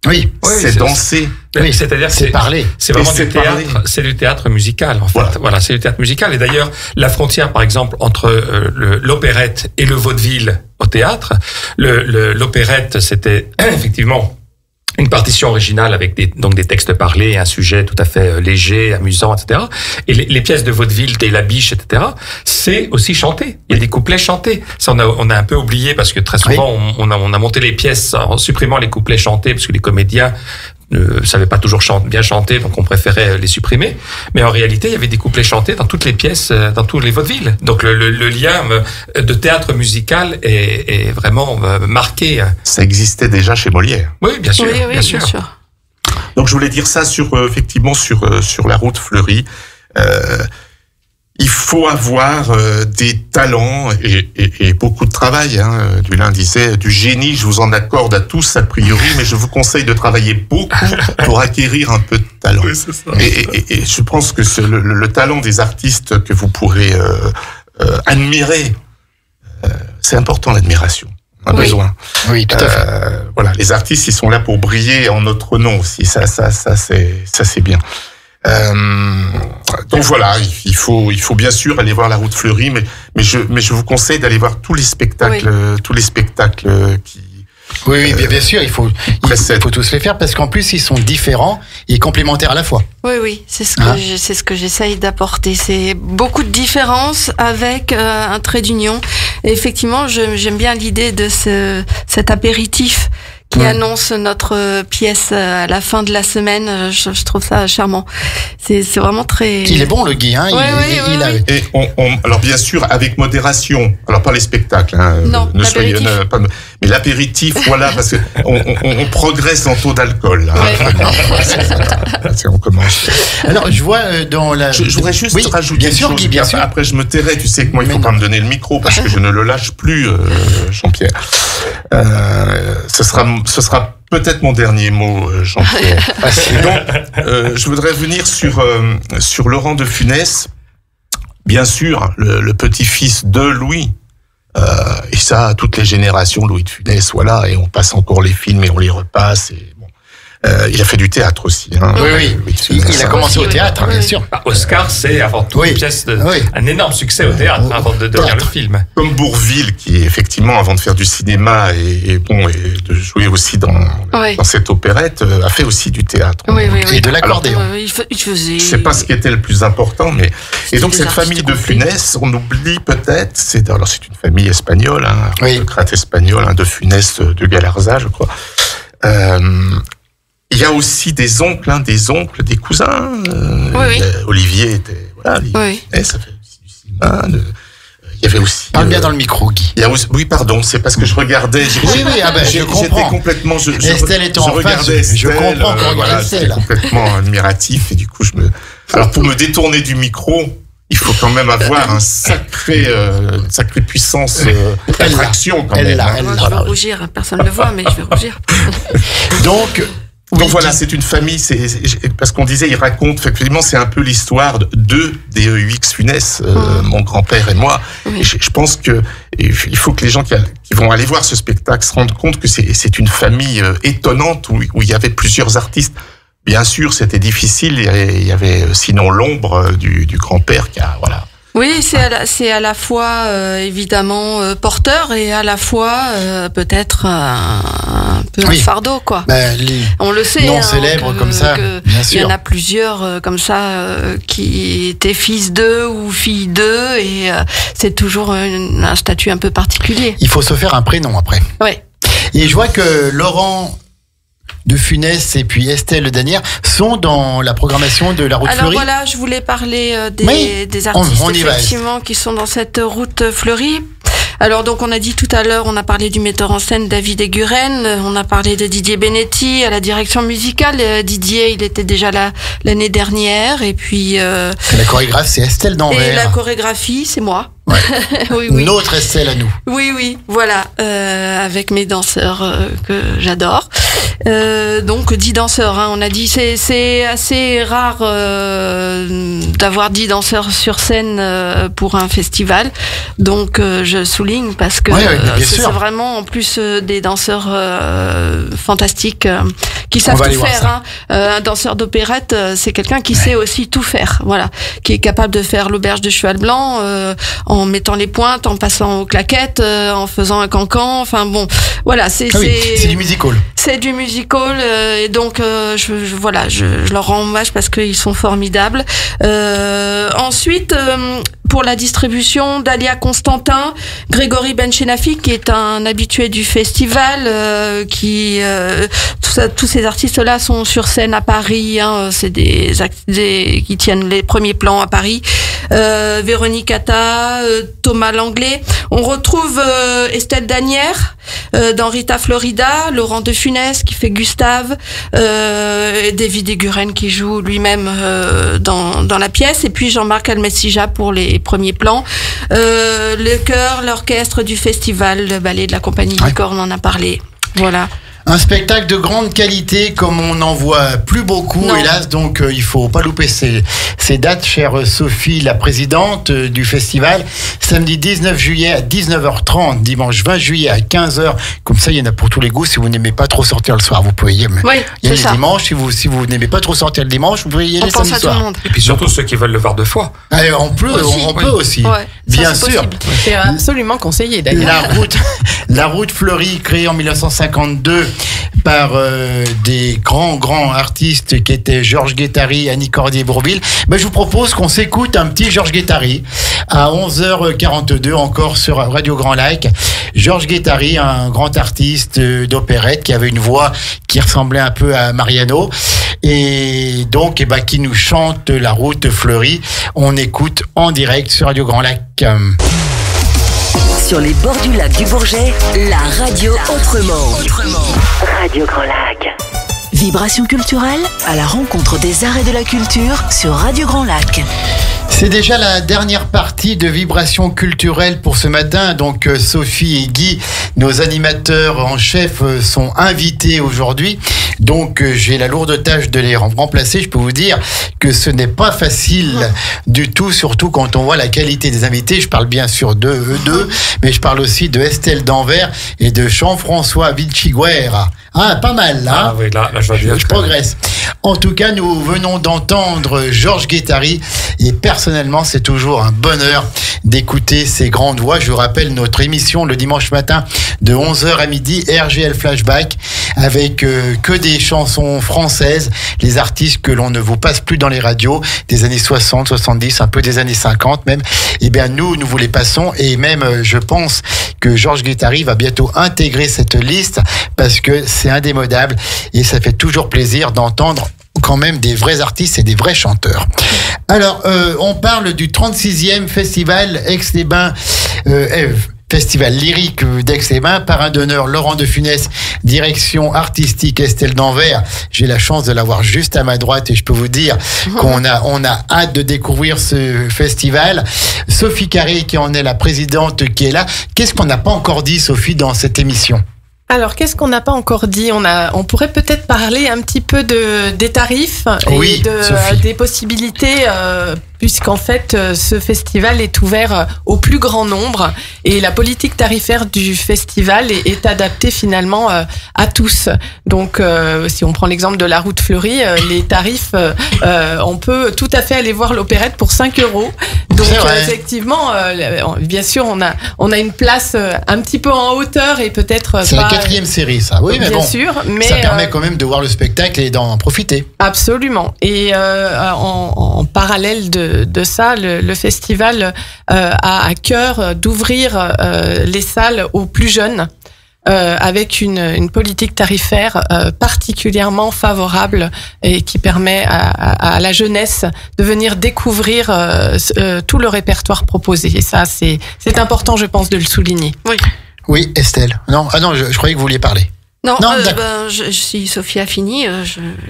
Oui, c'est danser. Oui, c'est-à-dire que c'est parler. C'est vraiment du théâtre. C'est du théâtre musical, en fait. Voilà, c'est du théâtre musical. Et d'ailleurs, la frontière, par exemple, entre l'opérette et le vaudeville au théâtre, l'opérette, c'était effectivement une partition originale avec des textes parlés, un sujet tout à fait léger, amusant, etc. Et les pièces de vaudeville, et la biche, etc., c'est aussi chanté. Il y a des couplets chantés. Ça, on a un peu oublié parce que très souvent, on a monté les pièces en supprimant les couplets chantés parce que les comédiens ne savaient pas toujours bien chanter, donc on préférait les supprimer. Mais en réalité, il y avait des couplets chantés dans toutes les pièces, dans tous les vaudevilles. Donc le lien de théâtre musical est vraiment marqué. Ça existait déjà chez Molière. Oui, bien sûr. Oui, bien sûr. Donc je voulais dire ça effectivement sur La Route Fleurie. Il faut avoir des talents et beaucoup de travail. Dulin disait, du génie, je vous en accorde à tous a priori, mais je vous conseille de travailler beaucoup pour acquérir un peu de talent. Oui, c'est ça. Et je pense que le talent des artistes que vous pourrez admirer, c'est important, l'admiration. On a besoin. Oui, tout à fait. Voilà, les artistes, ils sont là pour briller en notre nom aussi. Ça c'est bien. Donc voilà, il faut bien sûr aller voir La Route Fleurie, mais je vous conseille d'aller voir tous les spectacles qui. Oui, bien sûr, il faut tous les faire parce qu'en plus ils sont différents et complémentaires à la fois. Oui, c'est ce que j'essaye d'apporter. C'est beaucoup de différences avec un trait d'union. Et effectivement, j'aime bien l'idée de cet apéritif qui annonce notre pièce à la fin de la semaine. Je trouve ça charmant. C'est vraiment très... Il est bon, le Guy, hein. Oui. Et alors bien sûr, avec modération. Alors pas les spectacles, hein. Non, l'apéritif. Mais l'apéritif, voilà, parce que on progresse en taux d'alcool. On commence. Alors, je vois dans la... Je voudrais juste rajouter bien sûr, Guy, bien sûr. Après, je me tairai. Tu sais que moi, il faut pas me donner le micro parce que je ne le lâche plus, Jean-Pierre. Ce sera peut-être mon dernier mot, Jean-Pierre. Donc, je voudrais revenir sur Laurent de Funès. Bien sûr, le petit-fils de Louis. Et ça, toutes les générations, Louis de Funès, voilà. Et on passe encore les films et on les repasse. Et bon. Il a fait du théâtre aussi. Hein. Oui. Il a commencé au théâtre, bien sûr. Oscar, c'est avant tout une pièce un énorme succès au théâtre avant de devenir le film. Comme Bourvil, qui effectivement, avant de faire du cinéma et de jouer aussi dans cette opérette, a fait aussi du théâtre. Et de l'accordéon. Il faisait. Je sais pas ce qui était le plus important, mais et donc cette famille de Funès, on oublie peut-être. C'est une famille espagnole, un aristocrate espagnol, de Funès, de Galarza, je crois. Il y a aussi des oncles, des cousins. Olivier était ça fait aussi du cinéma. Il y avait aussi. Parle bien dans le micro, Guy. Oui, pardon, c'est parce que je regardais. Je comprends. J'étais complètement. Estelle était en face. Je comprends qu'on regarde Estelle. J'étais complètement admiratif et du coup Alors pour me détourner du micro, il faut quand même avoir une sacrée puissance d'attraction quand même. Je vais rougir, personne ne le voit, mais je vais rougir. Donc voilà, c'est une famille, parce qu'on disait, il raconte, effectivement, c'est un peu l'histoire de DEUX Funès, mon grand-père et moi. Et je pense que il faut que les gens qui vont aller voir ce spectacle se rendent compte que c'est une famille étonnante où il y avait plusieurs artistes. Bien sûr, c'était difficile, il y avait sinon l'ombre du grand-père qui a, voilà. Oui, c'est à la fois évidemment porteur et à la fois peut-être un peu un fardeau, quoi. On le sait, non célèbre comme ça. Bien sûr. Il y en a plusieurs comme ça qui étaient fils d'eux ou filles d'eux et c'est toujours un statut un peu particulier. Il faut se faire un prénom après. Oui. Et je vois que Laurent de Funès et puis Estelle Danière sont dans la programmation de la route fleurie. Alors voilà, je voulais parler des artistes effectivement qui sont dans cette route fleurie. Alors donc on a dit tout à l'heure, on a parlé du metteur en scène David Eguren, on a parlé de Didier Benetti à la direction musicale. Didier, il était déjà là l'année dernière et puis la chorégraphe c'est Estelle Danvers. Et la chorégraphie c'est moi. Ouais. Oui. Notre Estelle à nous. Oui, voilà, avec mes danseurs que j'adore. Donc 10 danseurs, hein, on a dit c'est assez rare d'avoir 10 danseurs sur scène pour un festival. Donc je souligne parce que c'est vraiment en plus des danseurs fantastiques qui savent tout faire. Hein. Un danseur d'opérette, c'est quelqu'un qui sait aussi tout faire, voilà, qui est capable de faire l'auberge de cheval blanc en mettant les pointes, en passant aux claquettes, en faisant un cancan. Enfin bon, voilà, c'est du musical. C'est du musical et donc je leur rends hommage parce qu'ils sont formidables. Ensuite, pour la distribution, Dalia Constantin, Grégory Benchenafi qui est un habitué du festival, tous ces artistes-là sont sur scène à Paris. Hein, c'est des qui tiennent les premiers plans à Paris. Véronique Atta, Thomas Langlais. On retrouve Estelle Danière dans Rita Florida, Laurent de Funès qui fait Gustave, David Eguren qui joue lui-même dans la pièce, et puis Jean-Marc Almessija pour les premiers plans. Le chœur, l'orchestre du festival, le ballet de la Compagnie du Corps, on en a parlé. Voilà. Un spectacle de grande qualité comme on n'en voit plus beaucoup, hélas, donc il faut pas louper ces dates, chère Sophie, la présidente du festival. Samedi 19 juillet à 19h30, dimanche 20 juillet à 15h, comme ça il y en a pour tous les goûts. Si vous n'aimez pas trop sortir le soir, vous pouvez y aller. Il y a les dimanches, si vous n'aimez pas trop sortir le dimanche, vous pouvez y aller samedi soir. Et puis surtout ceux qui veulent le voir deux fois. On peut aussi, bien sûr. C'est absolument conseillé d'ailleurs. La route fleurie, créée en 1952 par des grands artistes qui étaient Georges Guettari, Annie Cordier-Bourvil. Je vous propose qu'on s'écoute un petit Georges Guettari à 11h42 encore sur Radio Grand Lac. Georges Guettari, un grand artiste d'opérette qui avait une voix qui ressemblait un peu à Mariano et donc qui nous chante la route fleurie. On écoute en direct sur Radio Grand Lac. Sur les bords du lac du Bourget, la radio autrement. Radio Grand Lac. Vibration culturelle à la rencontre des arts et de la culture sur Radio Grand Lac. C'est déjà la dernière partie de Vibrations Culturelles pour ce matin. Donc Sophie et Guy, nos animateurs en chef, sont invités aujourd'hui. Donc j'ai la lourde tâche de les remplacer. Je peux vous dire que ce n'est pas facile du tout, surtout quand on voit la qualité des invités. Je parle bien sûr d'eux deux, mais je parle aussi de Estelle Danvers et de Jean-François Vichiguera. Ah, pas mal là. Ah oui, là je vois bien. Je progresse. En tout cas, nous venons d'entendre Georges Guettari et personnellement, c'est toujours un bonheur d'écouter ces grandes voix. Je vous rappelle notre émission le dimanche matin de 11h à midi, RGL Flashback, avec que des chansons françaises, les artistes que l'on ne vous passe plus dans les radios, des années 60, 70, un peu des années 50 même. Eh bien, nous vous les passons et même, je pense que Georges Guettari va bientôt intégrer cette liste parce que c'est indémodable et ça fait toujours plaisir d'entendre quand même des vrais artistes et des vrais chanteurs. Alors, on parle du 36e festival Aix-les-Bains, Festival lyrique d'Aix-les-Bains, parrain d'honneur Laurent de Funès, direction artistique Estelle Danvers. J'ai la chance de l'avoir juste à ma droite et je peux vous dire qu'on a hâte de découvrir ce festival. Sophie Carré, qui en est la présidente, qui est là. Qu'est-ce qu'on n'a pas encore dit, Sophie, dans cette émission ? Alors, qu'est-ce qu'on n'a pas encore dit ? On pourrait peut-être parler un petit peu des tarifs oui, et des possibilités, puisqu'en fait, ce festival est ouvert au plus grand nombre et la politique tarifaire du festival est adaptée finalement à tous. Donc, si on prend l'exemple de la route fleurie, les tarifs, on peut tout à fait aller voir l'opérette pour 5 €. Donc, effectivement, bien sûr, on a une place un petit peu en hauteur et peut-être c'est pas... la 4e série, ça. Oui, mais bien bon, sûr, mais ça permet quand même de voir le spectacle et d'en profiter. Absolument. Et en parallèle de ça, le festival a à cœur d'ouvrir les salles aux plus jeunes. Avec une politique tarifaire particulièrement favorable et qui permet à la jeunesse de venir découvrir tout le répertoire proposé. Et ça, c'est important, je pense, de le souligner. Oui, Estelle. Non, je croyais que vous vouliez parler. Non, si Sophie a fini,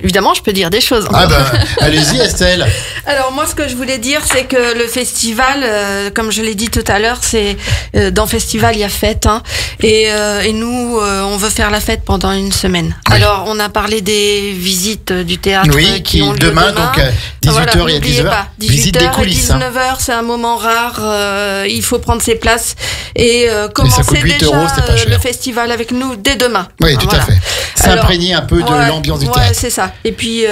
évidemment, je peux dire des choses. Allez-y, Estelle. Alors, moi, ce que je voulais dire, c'est que le festival, comme je l'ai dit tout à l'heure, c'est dans festival, il y a fête. Et nous, on veut faire la fête pendant une semaine. Oui. Alors, on a parlé des visites du théâtre qui ont lieu demain. Donc, 18h et à 10h. Visite des coulisses. 19h, c'est un moment rare. Il faut prendre ses places et commencer déjà le festival avec nous dès demain. Oui, tout à fait. S'imprégner un peu de l'ambiance du théâtre. Ouais, c'est ça. Et puis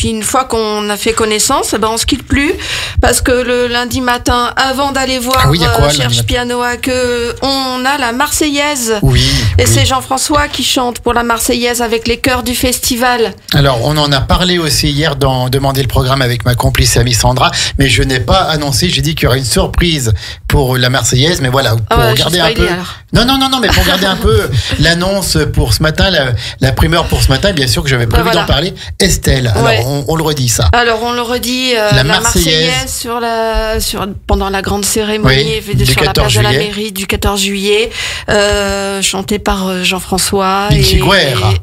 une fois qu'on a fait connaissance, on se quitte plus parce que le lundi matin, avant d'aller voir Cherche Piano à Queue, on a la Marseillaise. Et c'est Jean-François qui chante pour la Marseillaise avec les chœurs du festival. Alors, on en a parlé aussi hier dans Demander le programme avec ma complice amie Sandra, mais je n'ai pas annoncé, j'ai dit qu'il y aurait une surprise pour la Marseillaise, mais voilà, pour regarder un peu. Non, mais pour regarder un peu l'annonce pour ce matin, la primeur pour ce matin, bien sûr que j'avais prévu d'en parler. Estelle, alors on le redit ça. Alors on le redit, la Marseillaise pendant la grande cérémonie sur la place de la mairie du 14 juillet, chantée par Jean-François et Vichiguera.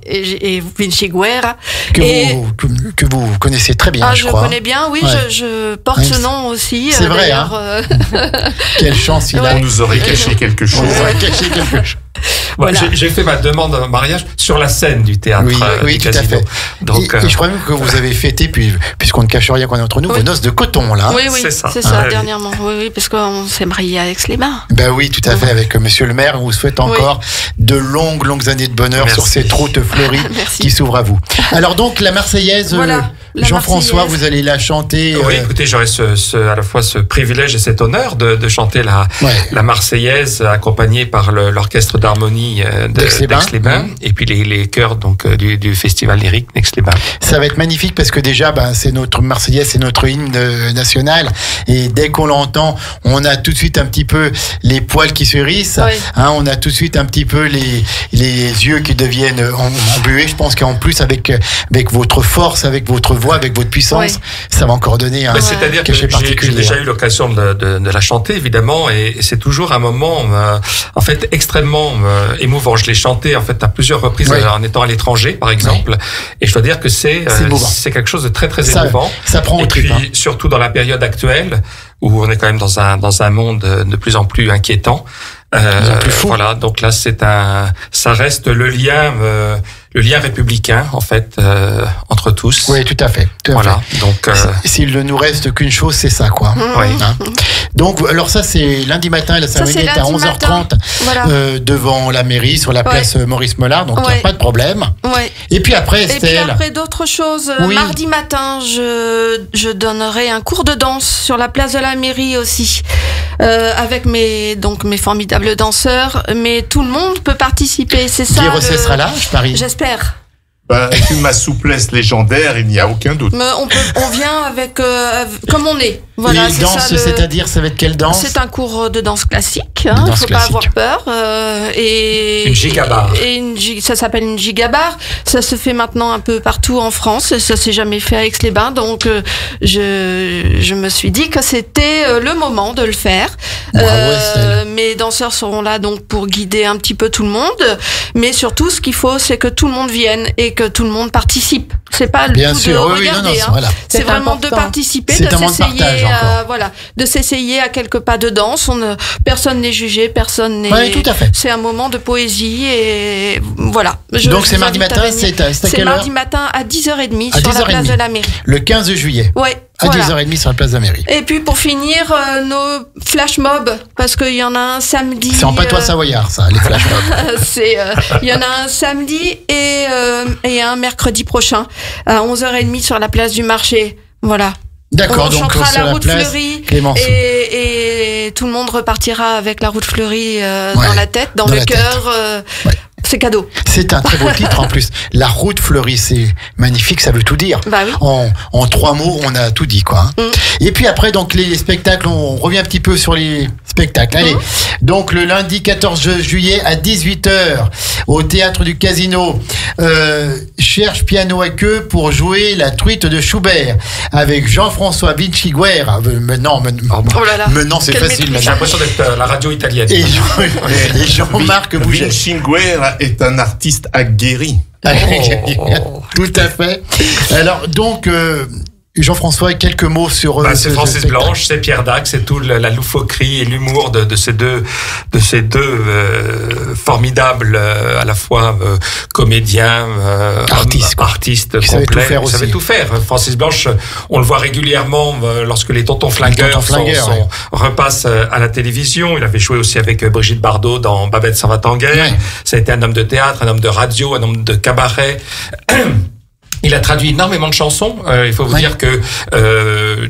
Que vous connaissez très bien, je crois. Je connais bien, oui, je porte ce nom aussi. C'est vrai, Quelle chance il a. On nous aurait caché quelque chose. Voilà. J'ai fait ma demande en mariage sur la scène du théâtre. Oui, tout à fait. Donc, et je crois même que vous avez fêté, puisqu'on ne cache rien qu'on est entre nous, vos noces de coton, là. Oui, c'est ça, dernièrement. Oui, parce qu'on s'est mariés à Aix-les-Bains. Oui, tout à fait, avec monsieur le maire. On vous souhaite encore de longues années de bonheur sur cette route fleurie qui s'ouvre à vous. Alors donc, la Marseillaise, Jean-François, vous allez la chanter. Oui, écoutez, j'aurai à la fois ce privilège et cet honneur de chanter la Marseillaise, accompagnée par l'orchestre d'harmonie d'Aix-les-Bains et puis les chœurs du festival lyrique d'Aix-les-Bains. Ça va être magnifique parce que déjà c'est notre Marseillaise, c'est notre hymne national et dès qu'on l'entend, on a tout de suite un petit peu les poils qui se hérissent, on a tout de suite un petit peu les yeux qui deviennent embués. Je pense qu'en plus avec votre force, avec votre voix voix, avec votre puissance, ça va encore donner un c'est-à-dire que j'ai déjà eu l'occasion de la chanter, évidemment, et c'est toujours un moment, en fait, extrêmement émouvant. Je l'ai chanté, en fait, à plusieurs reprises en étant à l'étranger, par exemple, et je dois dire que c'est quelque chose de très, très émouvant. Ça prend au trip. Et puis, surtout dans la période actuelle, où on est quand même dans un monde de plus en plus inquiétant. Voilà, donc là ça reste le lien républicain en fait entre tous. Oui, tout à fait. Voilà, donc s'il ne nous reste qu'une chose, c'est ça, quoi. Oui. Hein. Donc, alors ça, c'est lundi matin, la cérémonie est à 11h30 devant la mairie, sur la place Maurice Mollard, donc il n'y a pas de problème. Ouais. Et puis après, Estelle. Et puis après, d'autres choses. Mardi matin, je donnerai un cours de danse sur la place de la mairie aussi, avec mes formidables danseurs, mais tout le monde peut participer, c'est ça. Guy Rosset sera là, je parie. J'espère. Avec ma souplesse légendaire, il n'y a aucun doute. Mais on vient avec comme on est. Voilà, c'est danse, c'est-à-dire, ça va être quelle danse? C'est un cours de danse classique. Il ne faut pas avoir peur. Une gigabar. Ça s'appelle une gigabar. Ça se fait maintenant un peu partout en France. Ça s'est jamais fait à Aix-les-Bains. Donc, je me suis dit que c'était le moment de le faire. Mes danseurs seront là donc pour guider un petit peu tout le monde. Mais surtout, ce qu'il faut, c'est que tout le monde vienne et que tout le monde participe. C'est pas le tout de regarder. C'est vraiment de participer, de s'essayer. De s'essayer à quelques pas de danse. Personne n'est jugé, personne n'est. Oui, tout à fait. C'est un moment de poésie et voilà. Donc c'est mardi matin, c'est à quelle heure? C'est mardi matin à 10h30 sur la place de la mairie. Le 15 juillet. Ouais. À 10h30 sur la place de la mairie. Et puis pour finir, nos flash mobs, parce qu'il y en a un samedi. C'est en patois savoyard, ça, les flash mobs. Il y en a un samedi et un mercredi prochain à 11h30 sur la place du marché. Voilà. D'accord, on donc chantera sur la la route place fleurie et tout le monde repartira avec la route fleurie dans la tête, dans le cœur. C'est cadeau. C'est un très beau titre en plus. La route fleurie, c'est magnifique, ça veut tout dire. Bah oui. En 3 mots, on a tout dit, quoi. Et puis après, donc les spectacles, on revient un petit peu sur les spectacles. Allez, donc le lundi 14 juillet à 18h au Théâtre du Casino, cherche piano à queue pour jouer la truite de Schubert avec Jean-François Vinciguerra. Maintenant, c'est facile. J'ai l'impression d'être la radio italienne. Et Jean-Marc Bouget. Vinciguerra est un artiste aguerri. Tout à fait. Alors, donc, Jean-François, quelques mots sur c'est Francis Blanche, c'est Pierre Dac, c'est tout la loufoquerie et l'humour de ces deux formidables à la fois comédiens, artistes complets. Ils savaient tout faire. Francis Blanche, on le voit régulièrement lorsque les Tontons Flingueurs repassent à la télévision. Il avait joué aussi avec Brigitte Bardot dans Babette s'en va en guerre. Ça a été un homme de théâtre, un homme de radio, un homme de cabaret. Il a traduit énormément de chansons. Il faut vous dire que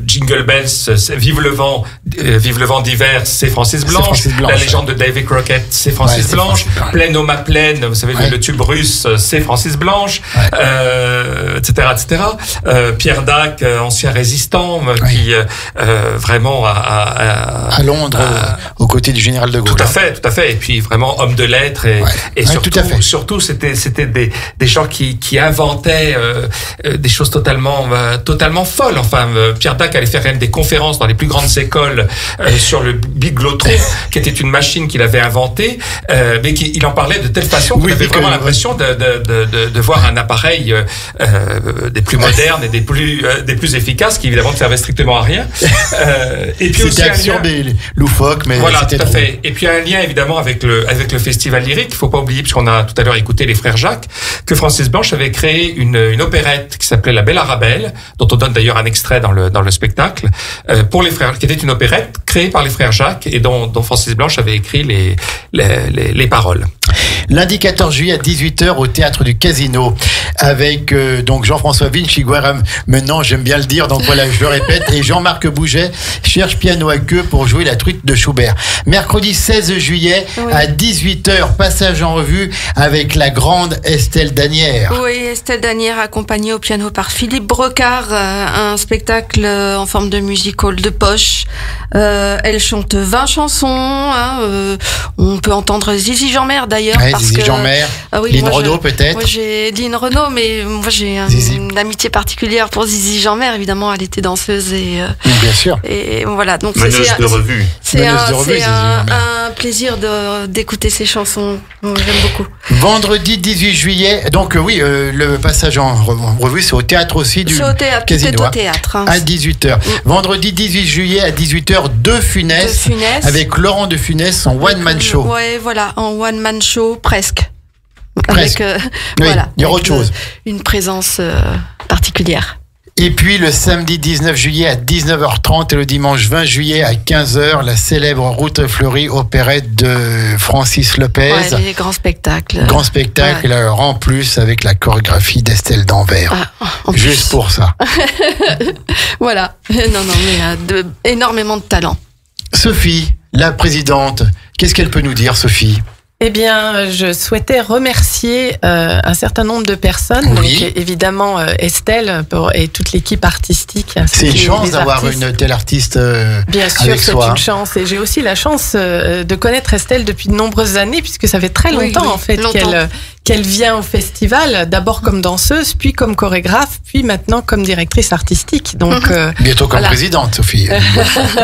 Jingle Bells, Vive le vent d'hiver, c'est Francis Blanche. La légende de Davy Crockett, c'est Francis Blanche. Plaine ô ma plaine, vous savez le tube russe, c'est Francis Blanche, etc., etc. Pierre Dac, ancien résistant, qui vraiment à Londres, aux côtés du général de Gaulle. Tout à fait. Et puis vraiment homme de lettres et surtout c'était des gens qui inventaient des choses totalement folles. Enfin, Pierre Dac allait faire même des conférences dans les plus grandes écoles sur le biglotron, qui était une machine qu'il avait inventée, mais il en parlait de telle façon qu'on avait vraiment l'impression de voir un appareil des plus modernes et des plus efficaces, qui évidemment ne servait strictement à rien. Et puis c'était absurde et loufoque, mais voilà, tout à fait. Et puis un lien évidemment avec le festival lyrique. Il faut pas oublier, puisqu'on a tout à l'heure écouté les frères Jacques, que Francis Blanche avait créé une opérette qui s'appelait La Belle Arabelle, dont on donne d'ailleurs un extrait dans le spectacle, pour les frères, qui était une opérette créée par les frères Jacques et dont Francis Blanche avait écrit les paroles. Lundi 14 juillet à 18h au Théâtre du Casino avec donc Jean-François Vinciguerra, maintenant j'aime bien le dire, donc voilà, je le répète, et Jean-Marc Bouget, cherche piano à queue pour jouer la truite de Schubert. Mercredi 16 juillet à 18h, passage en revue avec la grande Estelle Danière. Oui, Estelle Danière accompagnée au piano par Philippe Brocard, un spectacle en forme de musical de poche. Elle chante 20 chansons, on peut entendre Zizi Jeanmaire d'ailleurs Ouais, parce Zizi que Jeanmaire, oui, Lynn moi, Renaud peut-être. Moi j'ai Lynn Renaud, mais moi j'ai une amitié particulière pour Zizi Jeanmaire. Évidemment, elle était danseuse et bien sûr. Et voilà, donc meneuse de revue. C'est un plaisir d'écouter ses chansons. J'aime beaucoup. Vendredi 18 juillet, donc le passage en revue, c'est au théâtre aussi du Casino. C'est au théâtre. Hein. À 18h. Vendredi 18 juillet à 18h, De Funès. Avec Laurent De Funès en one-man show. Ouais, voilà, en one-man show, presque. Presque. Avec, oui, voilà, il y aura autre chose. Une présence particulière. Et puis le samedi 19 juillet à 19h30 et le dimanche 20 juillet à 15h, la célèbre Route fleurie opérette de Francis Lopez. Ouais, les grands spectacles. Grand spectacle, alors en plus avec la chorégraphie d'Estelle Danvers. Juste pour ça. Voilà. Non, mais énormément de talent. Sophie, la présidente, qu'est-ce qu'elle peut nous dire, Sophie ? Eh bien, je souhaitais remercier un certain nombre de personnes. Oui. Donc, évidemment, Estelle et toute l'équipe artistique. C'est une chance d'avoir une telle artiste bien sûr, avec c'est soi. une chance. Et j'ai aussi la chance de connaître Estelle depuis de nombreuses années, puisque ça fait très longtemps, en fait, qu'elle vient au festival, d'abord comme danseuse, puis comme chorégraphe, puis maintenant comme directrice artistique. Donc, bientôt comme présidente, Sophie.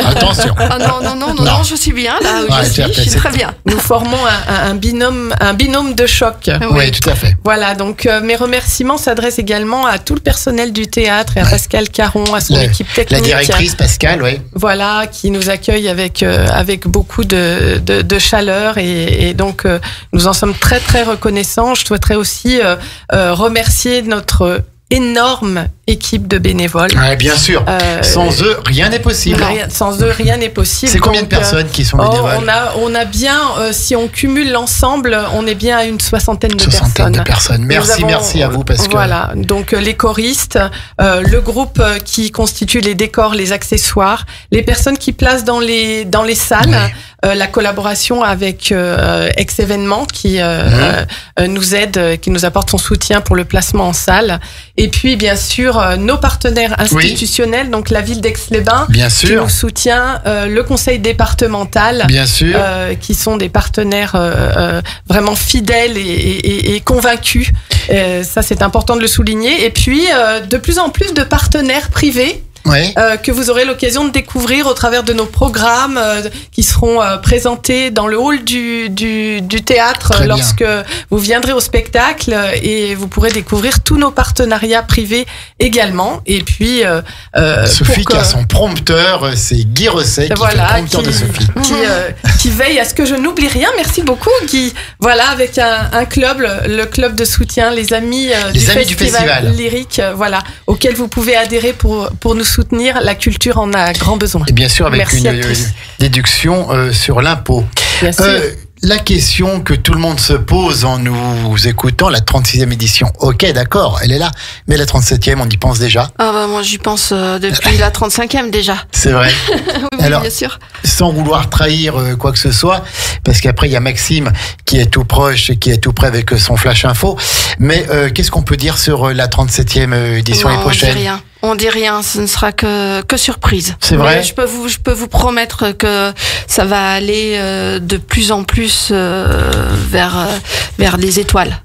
Attention. Ah non, je suis bien là où je suis très bien. Nous formons un binôme de choc. Oui, tout à fait. Voilà, donc mes remerciements s'adressent également à tout le personnel du théâtre et à Pascal Caron, à son équipe technique. La directrice Pascal, oui. Voilà, qui nous accueille avec beaucoup de chaleur et donc nous en sommes très très reconnaissants. Je souhaiterais aussi remercier notre énorme équipe de bénévoles. Ouais, bien sûr. Sans eux, rien n'est possible. Sans eux, rien n'est possible. C'est combien de personnes qui sont bénévoles ? On a bien, si on cumule l'ensemble, on est bien à une soixantaine de personnes. Merci à vous parce que... Voilà, donc les choristes, le groupe qui constitue les décors, les accessoires, les personnes qui placent dans les salles, la collaboration avec Ex-Événements qui nous aide, qui nous apporte son soutien pour le placement en salle. Et puis, bien sûr, nos partenaires institutionnels, donc la ville d'Aix-les-Bains, qui nous soutient, le conseil départemental, bien sûr, qui sont des partenaires vraiment fidèles et convaincus. Ça, c'est important de le souligner. Et puis, de plus en plus de partenaires privés. Que vous aurez l'occasion de découvrir au travers de nos programmes qui seront présentés dans le hall du théâtre lorsque vous viendrez au spectacle et vous pourrez découvrir tous nos partenariats privés également. Et puis Sophie qui a son prompteur, c'est Guy Rosset qui fait le prompteur de Sophie. Qui veille à ce que je n'oublie rien. Merci beaucoup Guy. Voilà, avec un club, le club de soutien, les amis du festival lyrique, voilà, auquel vous pouvez adhérer pour nous soutenir. La culture en a grand besoin. Et bien sûr avec une déduction sur l'impôt. Bien sûr. La question que tout le monde se pose en nous écoutant, la 36e édition, ok d'accord, elle est là, mais la 37e, on y pense déjà? Ah bah moi j'y pense depuis la 35e déjà. C'est vrai. Oui, alors, bien sûr. Sans vouloir trahir quoi que ce soit, parce qu'après il y a Maxime qui est tout proche, qui est tout près avec son flash info, mais qu'est-ce qu'on peut dire sur la 37e édition l'année prochaine? On dit rien, ce ne sera que surprise. C'est vrai. Mais je peux vous promettre que ça va aller de plus en plus vers les étoiles.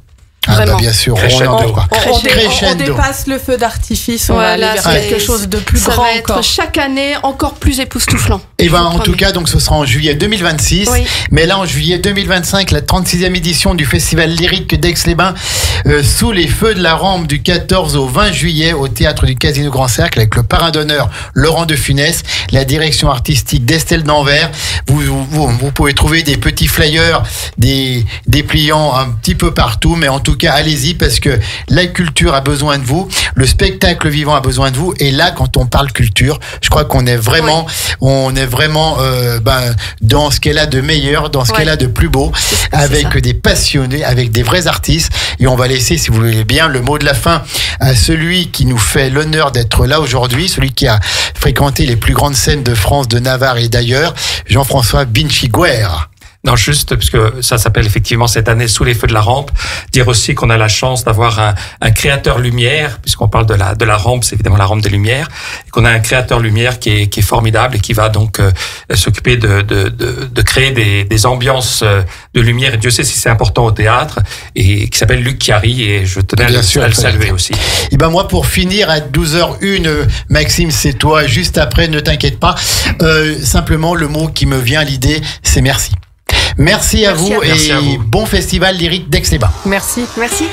Bah bien sûr, on dépasse le feu d'artifice, on va aller vers quelque chose de plus grand. Ça va être chaque année encore plus époustouflant. Et ben en tout cas, donc ce sera en juillet 2026. Oui. Mais là, en juillet 2025, la 36e édition du Festival lyrique d'Aix-les-Bains, sous les feux de la rampe du 14 au 20 juillet au théâtre du Casino Grand Cercle, avec le parrain d'honneur Laurent De Funès, la direction artistique d'Estelle Danvers. Vous pouvez trouver des petits flyers, des dépliants un petit peu partout, mais en tout cas, allez-y parce que la culture a besoin de vous, le spectacle vivant a besoin de vous. Et là, quand on parle culture, je crois qu'on est vraiment, dans ce qu'elle a de meilleur, dans ce qu'elle a de plus beau, avec des passionnés, avec des vrais artistes. Et on va laisser, si vous voulez bien, le mot de la fin à celui qui nous fait l'honneur d'être là aujourd'hui, celui qui a fréquenté les plus grandes scènes de France, de Navarre et d'ailleurs, Jean-François Vinciguerre. Non, juste parce que ça s'appelle effectivement cette année Sous les feux de la rampe. Dire aussi qu'on a la chance d'avoir un créateur lumière, puisqu'on parle de la rampe, c'est évidemment la rampe des lumières, et qu'on a un créateur lumière qui est formidable et qui va donc s'occuper de créer des ambiances de lumière. Et Dieu sait si c'est important au théâtre, et qui s'appelle Luc Chiari, et je tenais à le saluer aussi. Et ben moi, pour finir à 12h01, Maxime, c'est toi. Juste après, ne t'inquiète pas. Simplement, le mot qui me vient à l'idée, c'est merci. Merci à vous et bon festival lyrique d'Aix-les-Bains. Merci. Merci.